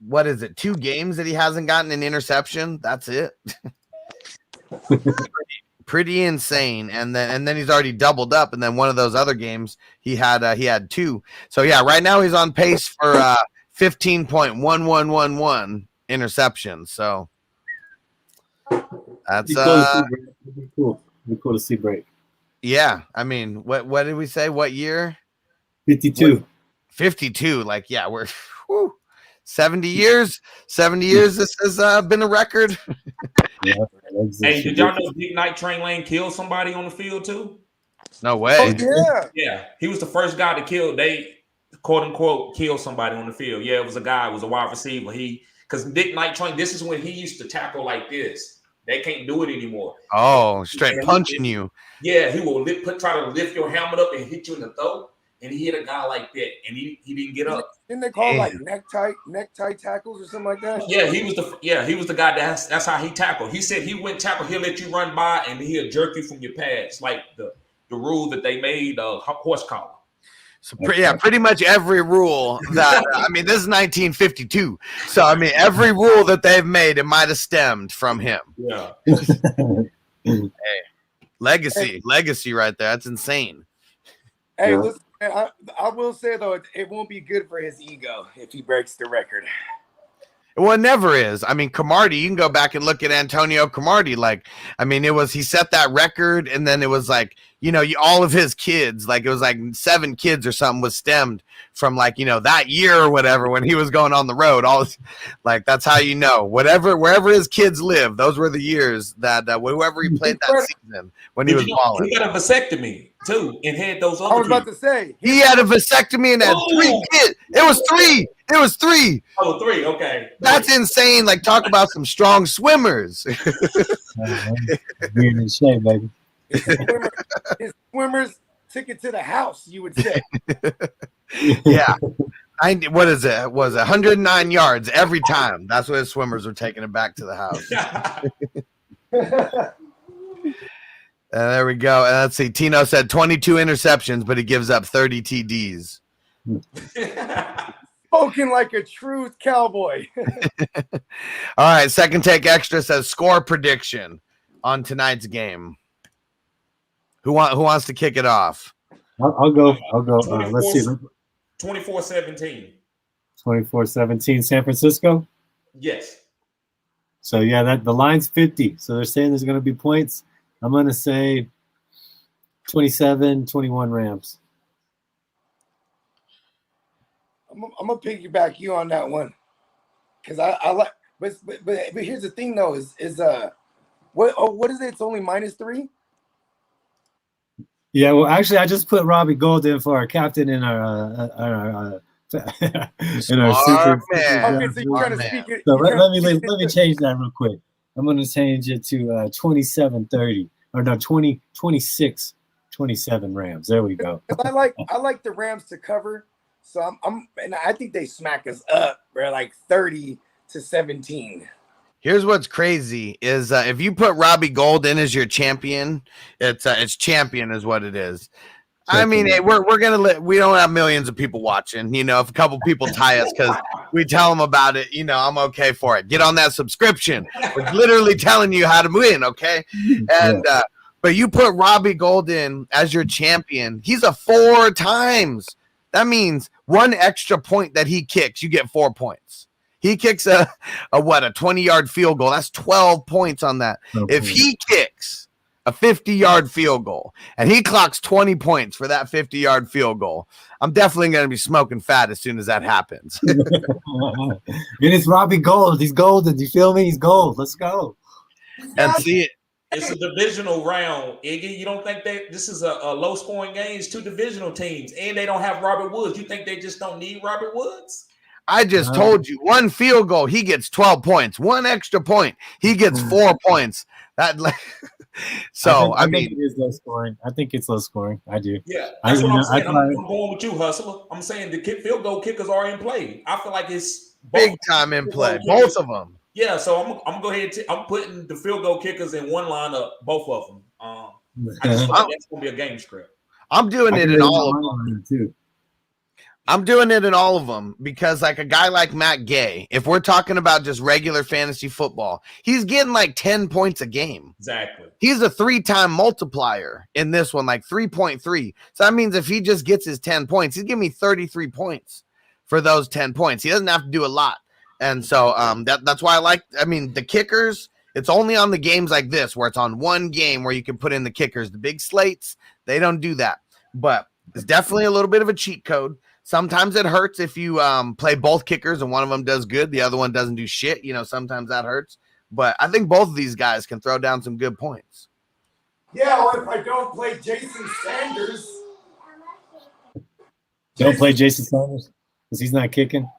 2 games that he hasn't gotten an interception. That's it. Pretty insane. And then he's already doubled up. And then one of those other games he had 2. So yeah, right now he's on pace for 15.1111 interceptions. So that's cool. It'd be cool to see break. Yeah, I mean, what did we say? What year? 52. 52. Like, yeah, we're 70 years. 70 years. This has been a record. Yeah, Hey, did y'all know Big Night Train Lane killed somebody on the field too? No way. Yeah, he was the first guy to kill. They quote unquote kill somebody on the field. Yeah, it was a guy. It was a wide receiver. Because Big Night Train. This is when he used to tackle like this. They can't do it anymore. Oh, straight punching you. Yeah, he will try to lift your helmet up and hit you in the throat. And he hit a guy like that, and he didn't get up. Didn't they call like necktie tackles or something like that? Yeah, he was the guy that's how he tackled. He said he went tackle, he'll let you run by, and he'll jerk you from your pads, like the rule that they made horse collar. So pretty much every rule that I mean, this is 1952. So I mean, every rule that they've made, it might have stemmed from him. Yeah. Hey, legacy right there. That's insane. Hey, listen, I will say though, it won't be good for his ego if he breaks the record. Well, it never is. I mean, Cromartie, you can go back and look at Antonio Cromartie. Like, I mean, he set that record, and then it was like, all of his kids, like it was like 7 kids or something was stemmed from like, that year or whatever when he was going on the road. Like, that's how wherever his kids live, those were the years that whoever he played that season when he was balling. He got a vasectomy too and had those other I was about to say. He had a vasectomy and had 3 kids. It was 3. It was 3. Oh, 3. Okay. That's insane. Like, talk about some strong swimmers. Being in shape, baby. His swimmers took it to the house, you would say. Yeah. What is it? Was 109 yards every time. That's what his swimmers were taking it back to the house. There we go. And let's see. Tino said 22 interceptions, but he gives up 30 TDs. Spoken like a true cowboy. All right. Second Take Extra says score prediction on tonight's game. Who wants to kick it off? I'll go. Let's see. 24-17. 24-17 San Francisco? Yes. So, yeah, the line's 50. So they're saying there's going to be points. I'm going to say 27-21 Rams. I'm going to piggyback you on that one. Because I like – but here's the thing, though, is what is it? It's only -3? Yeah, well, actually, I just put Robbie Gold in for our captain in our super. Okay, so you're trying to speak it. So let me change that real quick. I'm going to change it to 27-30 or no 26-27 Rams. There we go. I like the Rams to cover, so and I think they smack us up. We're like 30-17. Here's what's crazy is if you put Robbie Gold in as your champion, it's champion is what it is. I mean, hey, we're gonna we don't have millions of people watching. If a couple people tie us because we tell them about it, I'm okay for it. Get on that subscription. We're literally telling you how to win, okay? And but you put Robbie Gold in as your champion. He's a 4 times. That means 1 extra point that he kicks, you get 4 points. He kicks a 20-yard field goal. That's 12 points on that. Okay. If he kicks a 50-yard field goal and he clocks 20 points for that 50-yard field goal, I'm definitely going to be smoking fat as soon as that happens. And it's Robbie Gold. He's golden. You feel me? He's gold. Let's go. And see it. It's a divisional round, Iggy. You don't think that this is a low-scoring game? It's 2 divisional teams, and they don't have Robert Woods. You think they just don't need Robert Woods? I just told you 1 field goal, he gets 12 points. 1 extra point, he gets 4 points. I mean, it is low scoring. I think it's low scoring. I do. Yeah, that's what I'm saying. I'm going with you, Hustler. I'm saying the field goal kickers are in play. I feel like it's big time in play, both of them. Yeah, so I'm gonna go ahead. I'm putting the field goal kickers in one lineup, both of them. I just feel like that's gonna be a game script. I'm doing it in all of them too. I'm doing it in all of them because like a guy like Matt Gay, if we're talking about just regular fantasy football, he's getting like 10 points a game. Exactly. He's a 3-time multiplier in this one, like 3.3. So that means if he just gets his 10 points, he's giving me 33 points for those 10 points. He doesn't have to do a lot. And so that's why the kickers, It's only on the games like this where it's on one game where you can put in the kickers. The big slates, they don't do that. But it's definitely a little bit of a cheat code. Sometimes it hurts if you play both kickers and one of them does good, the other one doesn't do shit. Sometimes that hurts. But I think both of these guys can throw down some good points. Yeah, well, if I don't play Jason Sanders. Don't play Jason Sanders because he's not kicking.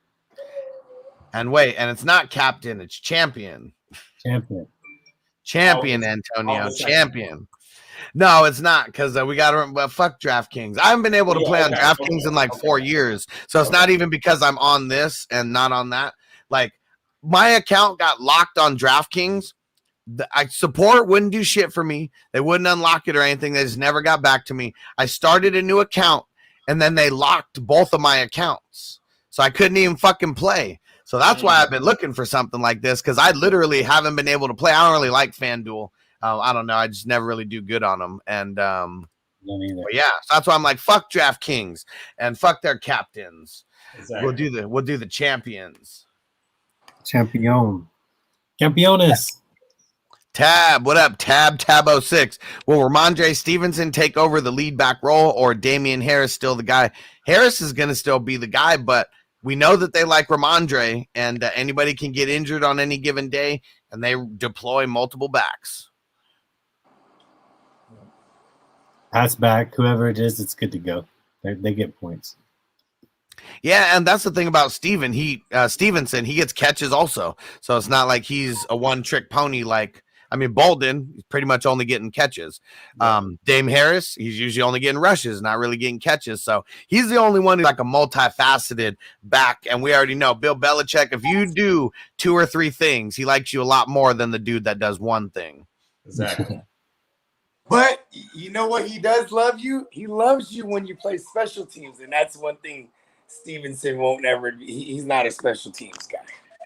And wait, and it's not captain, it's champion. Champion, Antonio. Champion. No, it's not, because we got to fuck DraftKings. I haven't been able to play on DraftKings in like 4 years. So it's not even because I'm on this and not on that. Like, my account got locked on DraftKings. Support wouldn't do shit for me. They wouldn't unlock it or anything. They just never got back to me. I started a new account, and then they locked both of my accounts. So I couldn't even fucking play. So that's why I've been looking for something like this, because I literally haven't been able to play. I don't really like FanDuel. I don't know. I just never really do good on them. And but yeah, so that's why I'm like, fuck DraftKings and fuck their captains. Exactly. We'll do the champions. Champion. Championes. Tab, what up? Tab 06. Will Ramondre Stevenson take over the lead back role, or Damian Harris still the guy? Harris is going to still be the guy, but we know that they like Ramondre, and anybody can get injured on any given day, and they deploy multiple backs. Pass back, whoever it is, it's good to go. They get points. Yeah, and that's the thing about Stevenson. He gets catches also, so it's not like he's a one-trick pony. Bolden, he's pretty much only getting catches. Dame Harris, he's usually only getting rushes, not really getting catches. So he's the only one who's like a multifaceted back. And we already know Bill Belichick, if you do 2 or 3 things, he likes you a lot more than the dude that does one thing. Exactly. But you know what? He does love you. He loves you when you play special teams. And that's one thing Stevenson won't ever be. He's not a special teams guy.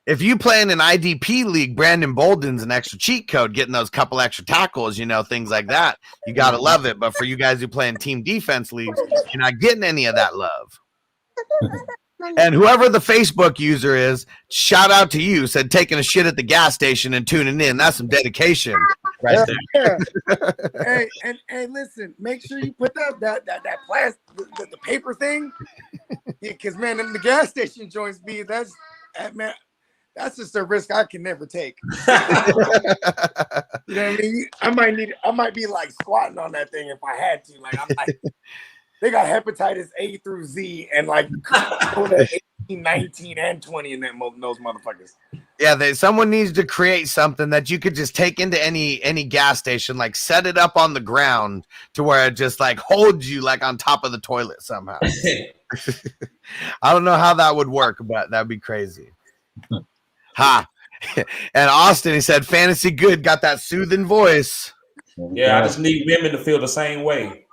If you play in an IDP league, Brandon Bolden's an extra cheat code, getting those couple extra tackles, things like that. You got to love it. But for you guys who play in team defense leagues, you're not getting any of that love. And whoever the Facebook user is, shout out to you, said taking a shit at the gas station and tuning in. That's some dedication right there. Yeah. Hey, listen, make sure you put that plastic, the paper thing. Because, man, in the gas station joints be, that's just a risk I can never take. You know what I mean? I might be like squatting on that thing if I had to. Like, I'm like, they got hepatitis A through Z and like 18, 19, and 20 in those motherfuckers. Yeah, someone needs to create something that you could just take into any gas station, like set it up on the ground to where it just like holds you like on top of the toilet somehow. I don't know how that would work, but that'd be crazy. Ha. And Austin, he said, Fantasy Good got that soothing voice. Yeah, I just need women to feel the same way.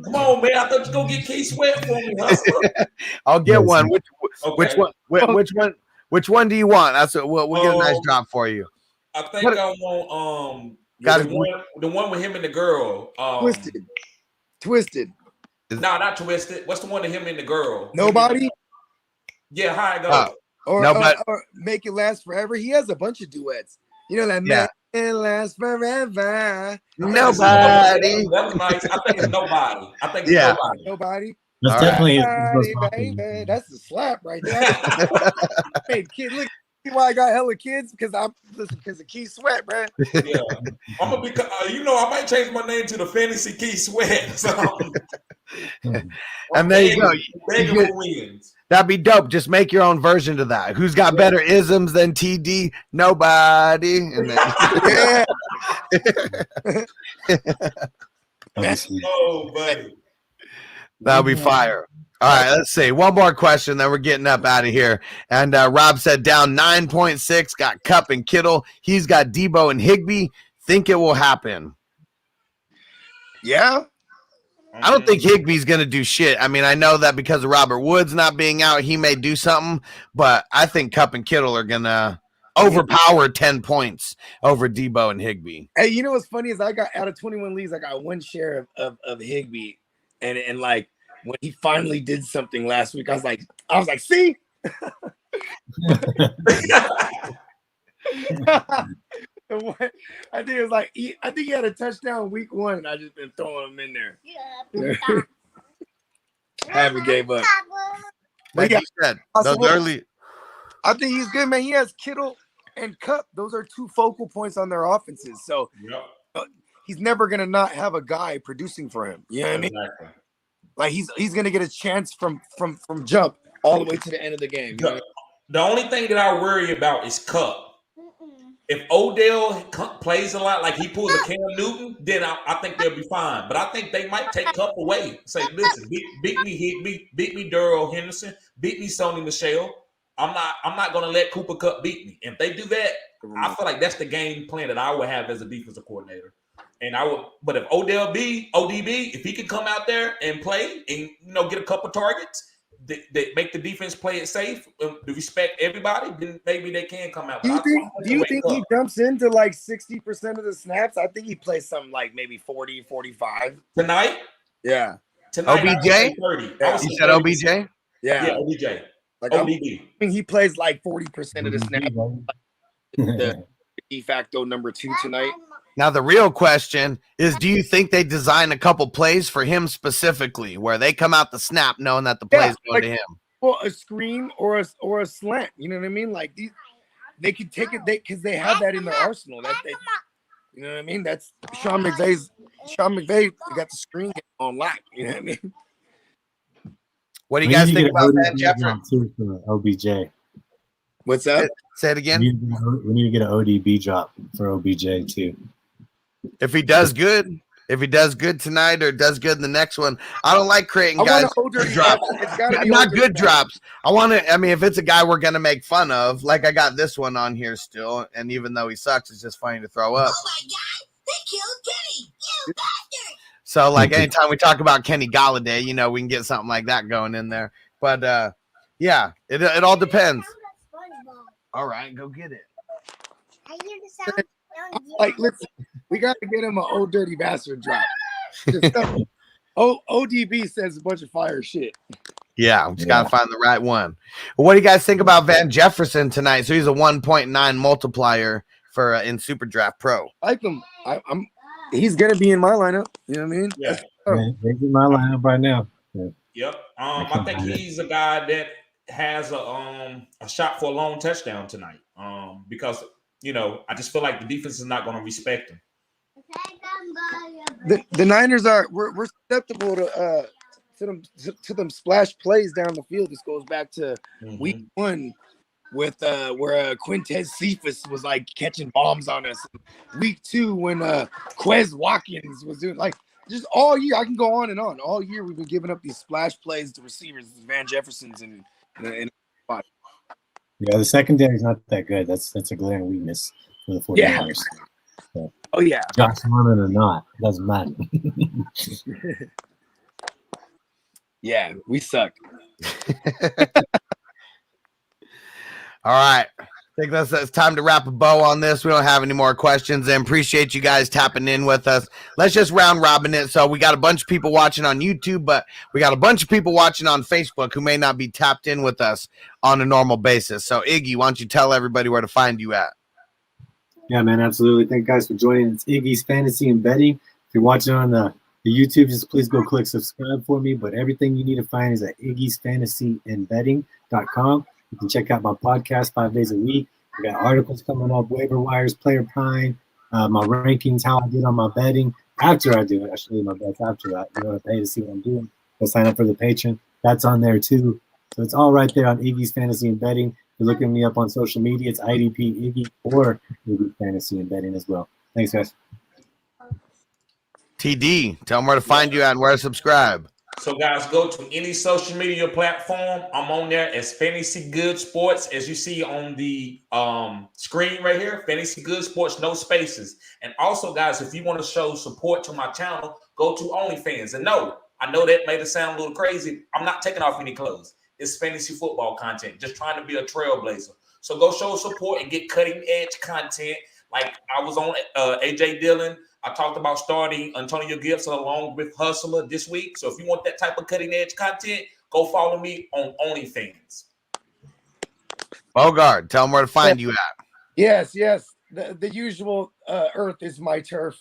Come on, man. I thought you gonna get Key Sweat for me, hustler. I'll get one. Which one do you want? That's we'll get a nice drop for you. I think I want the one with him and the girl. Twisted. No, not Twisted. What's the one with him and the girl? Nobody. Yeah, how it goes. Or Make It Last Forever. He has a bunch of duets. You know that Make It Last Forever. Nobody. That's nice. I think it's Nobody. Nobody. That's definitely baby. That's the slap right there. Hey, kid, look. See why I got hella kids? Because of Key Sweat, bro. Yeah, I'm gonna be. I might change my name to the Fantasy Key Sweat. So. And there you go. Wins. That'd be dope. Just make your own version to that. Who's got better isms than TD? Nobody. And then... Oh, buddy. That'll be fire. All right, let's see. One more question, then we're getting up out of here. And Rob said down 9.6, got Kupp and Kittle. He's got Debo and Higbee. Think it will happen? Yeah. I don't think Higbee's going to do shit. I mean, I know that because of Robert Woods not being out, he may do something, but I think Kupp and Kittle are going to overpower 10 points over Debo and Higbee. Hey, you know what's funny is I got out of 21 leagues, I got one share of Higbee, and like when he finally did something last week, I was like, see. I think it was like I think he had a touchdown week 1, and I just been throwing him in there. I haven't gave up. Like you said, those early. I think he's good, man. He has Kittle and Cup. Those are 2 focal points on their offenses. So he's never gonna not have a guy producing for him. You know what I mean? Like he's gonna get a chance from jump all the way to the end of the game. You know? The only thing that I worry about is Cup. If Odell plays a lot, like he pulls a Cam Newton, then I think they'll be fine. But I think they might take Cup away. Say, listen, beat me Higbee, beat me Darrell Henderson, beat me Sony Michel. I'm not gonna let Cooper Kupp beat me. If they do that, I feel like that's the game plan that I would have as a defensive coordinator. And I would, but if ODB, if he could come out there and play and get a couple targets, they make the defense play it safe, respect everybody, then maybe they can come out. Do you think he jumps into like 60% of the snaps? I think he plays something like maybe 40, 45 tonight. Yeah, tonight. OBJ. 30. Yeah. You said OBJ. Yeah, OBJ. Like ODB. I think he plays like 40% of the snaps. The de facto number 2 tonight. Now, the real question is, do you think they design a couple plays for him specifically where they come out the snap knowing that the plays go to him? Well, a screen or a slant. You know what I mean? Like they could take it because they have that in their arsenal. You know what I mean? That's Sean McVay got the screen on lock. You know what I mean? What do you guys think about Van Jefferson? OBJ. What's that? Say it again. We need to get an ODB drop for OBJ too. If he does good tonight or does good in the next one, I don't like creating guys drops. Not good drops. If it's a guy we're gonna make fun of, like I got this one on here still, and even though he sucks, it's just funny to throw up. Oh my God! They killed Kenny, you bastard! So like anytime we talk about Kenny Golladay, we can get something like that going in there. But yeah, it all depends. All right, go get it. I hear the sound. Like, listen, we got to get him an old dirty bastard drop. ODB says a bunch of fire shit. Yeah, we just got to find the right one. Well, what do you guys think about Van Jefferson tonight? So he's a 1.9 multiplier for in Super Draft Pro. I like him. He's gonna be in my lineup. You know what I mean? Yeah, he's in my lineup right now. Yeah. Yep. I think he's a guy that has a shot for a long touchdown tonight. Because I just feel like the defense is not going to respect him. The Niners we're susceptible to them splash plays down the field. This goes back to week 1 with where Quintez Cephas was like catching bombs on us. Week 2 when Quez Watkins was doing like just all year. I can go on and on. All year we've been giving up these splash plays to receivers, Van Jeffersons and yeah, the secondary is not that good. That's a glaring weakness for the 49ers. So, oh yeah, Josh Norman or not, it doesn't matter. Yeah, we suck. All right. I think it's time to wrap a bow on this. We don't have any more questions, and appreciate you guys tapping in with us. Let's just round robin it. So we got a bunch of people watching on YouTube, but we got a bunch of people watching on Facebook who may not be tapped in with us on a normal basis. So Iggy, why don't you tell everybody where to find you at? Yeah, man, absolutely. Thank you guys for joining. It's Iggy's Fantasy and Betting. If you're watching on the YouTube, just please go click subscribe for me. But everything you need to find is at iggy'sfantasyandbetting.com. You can check out my podcast 5 days a week. We got articles coming up, waiver wires, player prime, my rankings, how I did on my betting. After I do it, I should leave my bets after that. You want to pay to see what I'm doing. Go sign up for the Patreon. That's on there too. So it's all right there on Iggy's Fantasy and Betting. If you're looking me up on social media, it's IDP Iggy or Iggy Fantasy and Betting as well. Thanks, guys. TD, tell them where to find you at and where to subscribe. So, guys, go to any social media platform. I'm on there as Fantasy Good Sports, as you see on the screen right here. Fantasy Good Sports, no spaces. And also, guys, if you want to show support to my channel, go to OnlyFans. And no, I know that made it sound a little crazy. I'm not taking off any clothes. It's fantasy football content, just trying to be a trailblazer. So go show support and get cutting edge content. Like I was on AJ Dillon. I talked about starting Antonio Gibson along with Hustler this week. So if you want that type of cutting edge content, go follow me on OnlyFans. Bogard, tell them where to find you at. Yes. The usual Earth is my turf,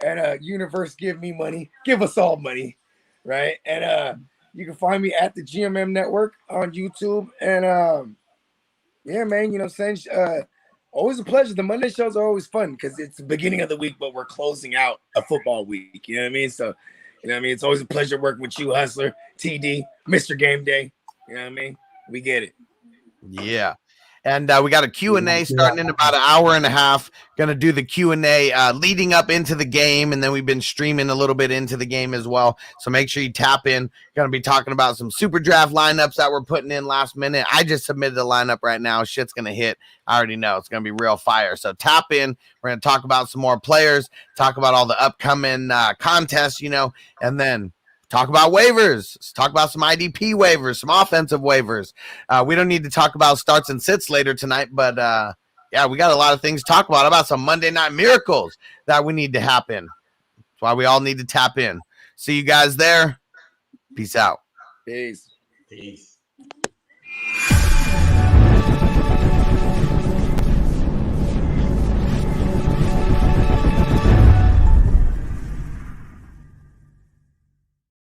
and universe give me money, give us all money, right? And you can find me at the GMM Network on YouTube, and yeah, man, you know what I'm saying? Always a pleasure. The Monday shows are always fun because it's the beginning of the week, but we're closing out a football week. You know what I mean? So, you know what I mean? It's always a pleasure working with you, Hustler, TD, Mr. Game Day. You know what I mean? We get it. Yeah. And we got a Q&A starting in about an hour and a half. Going to do the Q&A leading up into the game, and then we've been streaming a little bit into the game as well. So make sure you tap in. Going to be talking about some super draft lineups that we're putting in last minute. I just submitted a lineup right now. Shit's going to hit. I already know it's going to be real fire. So tap in. We're going to talk about some more players, talk about all the upcoming contests, you know, and then talk about waivers. Let's talk about some IDP waivers, some offensive waivers. We don't need to talk about starts and sits later tonight, but yeah, we got a lot of things to talk about some Monday Night Miracles that we need to happen. That's why we all need to tap in. See you guys there. Peace out. Peace. Peace.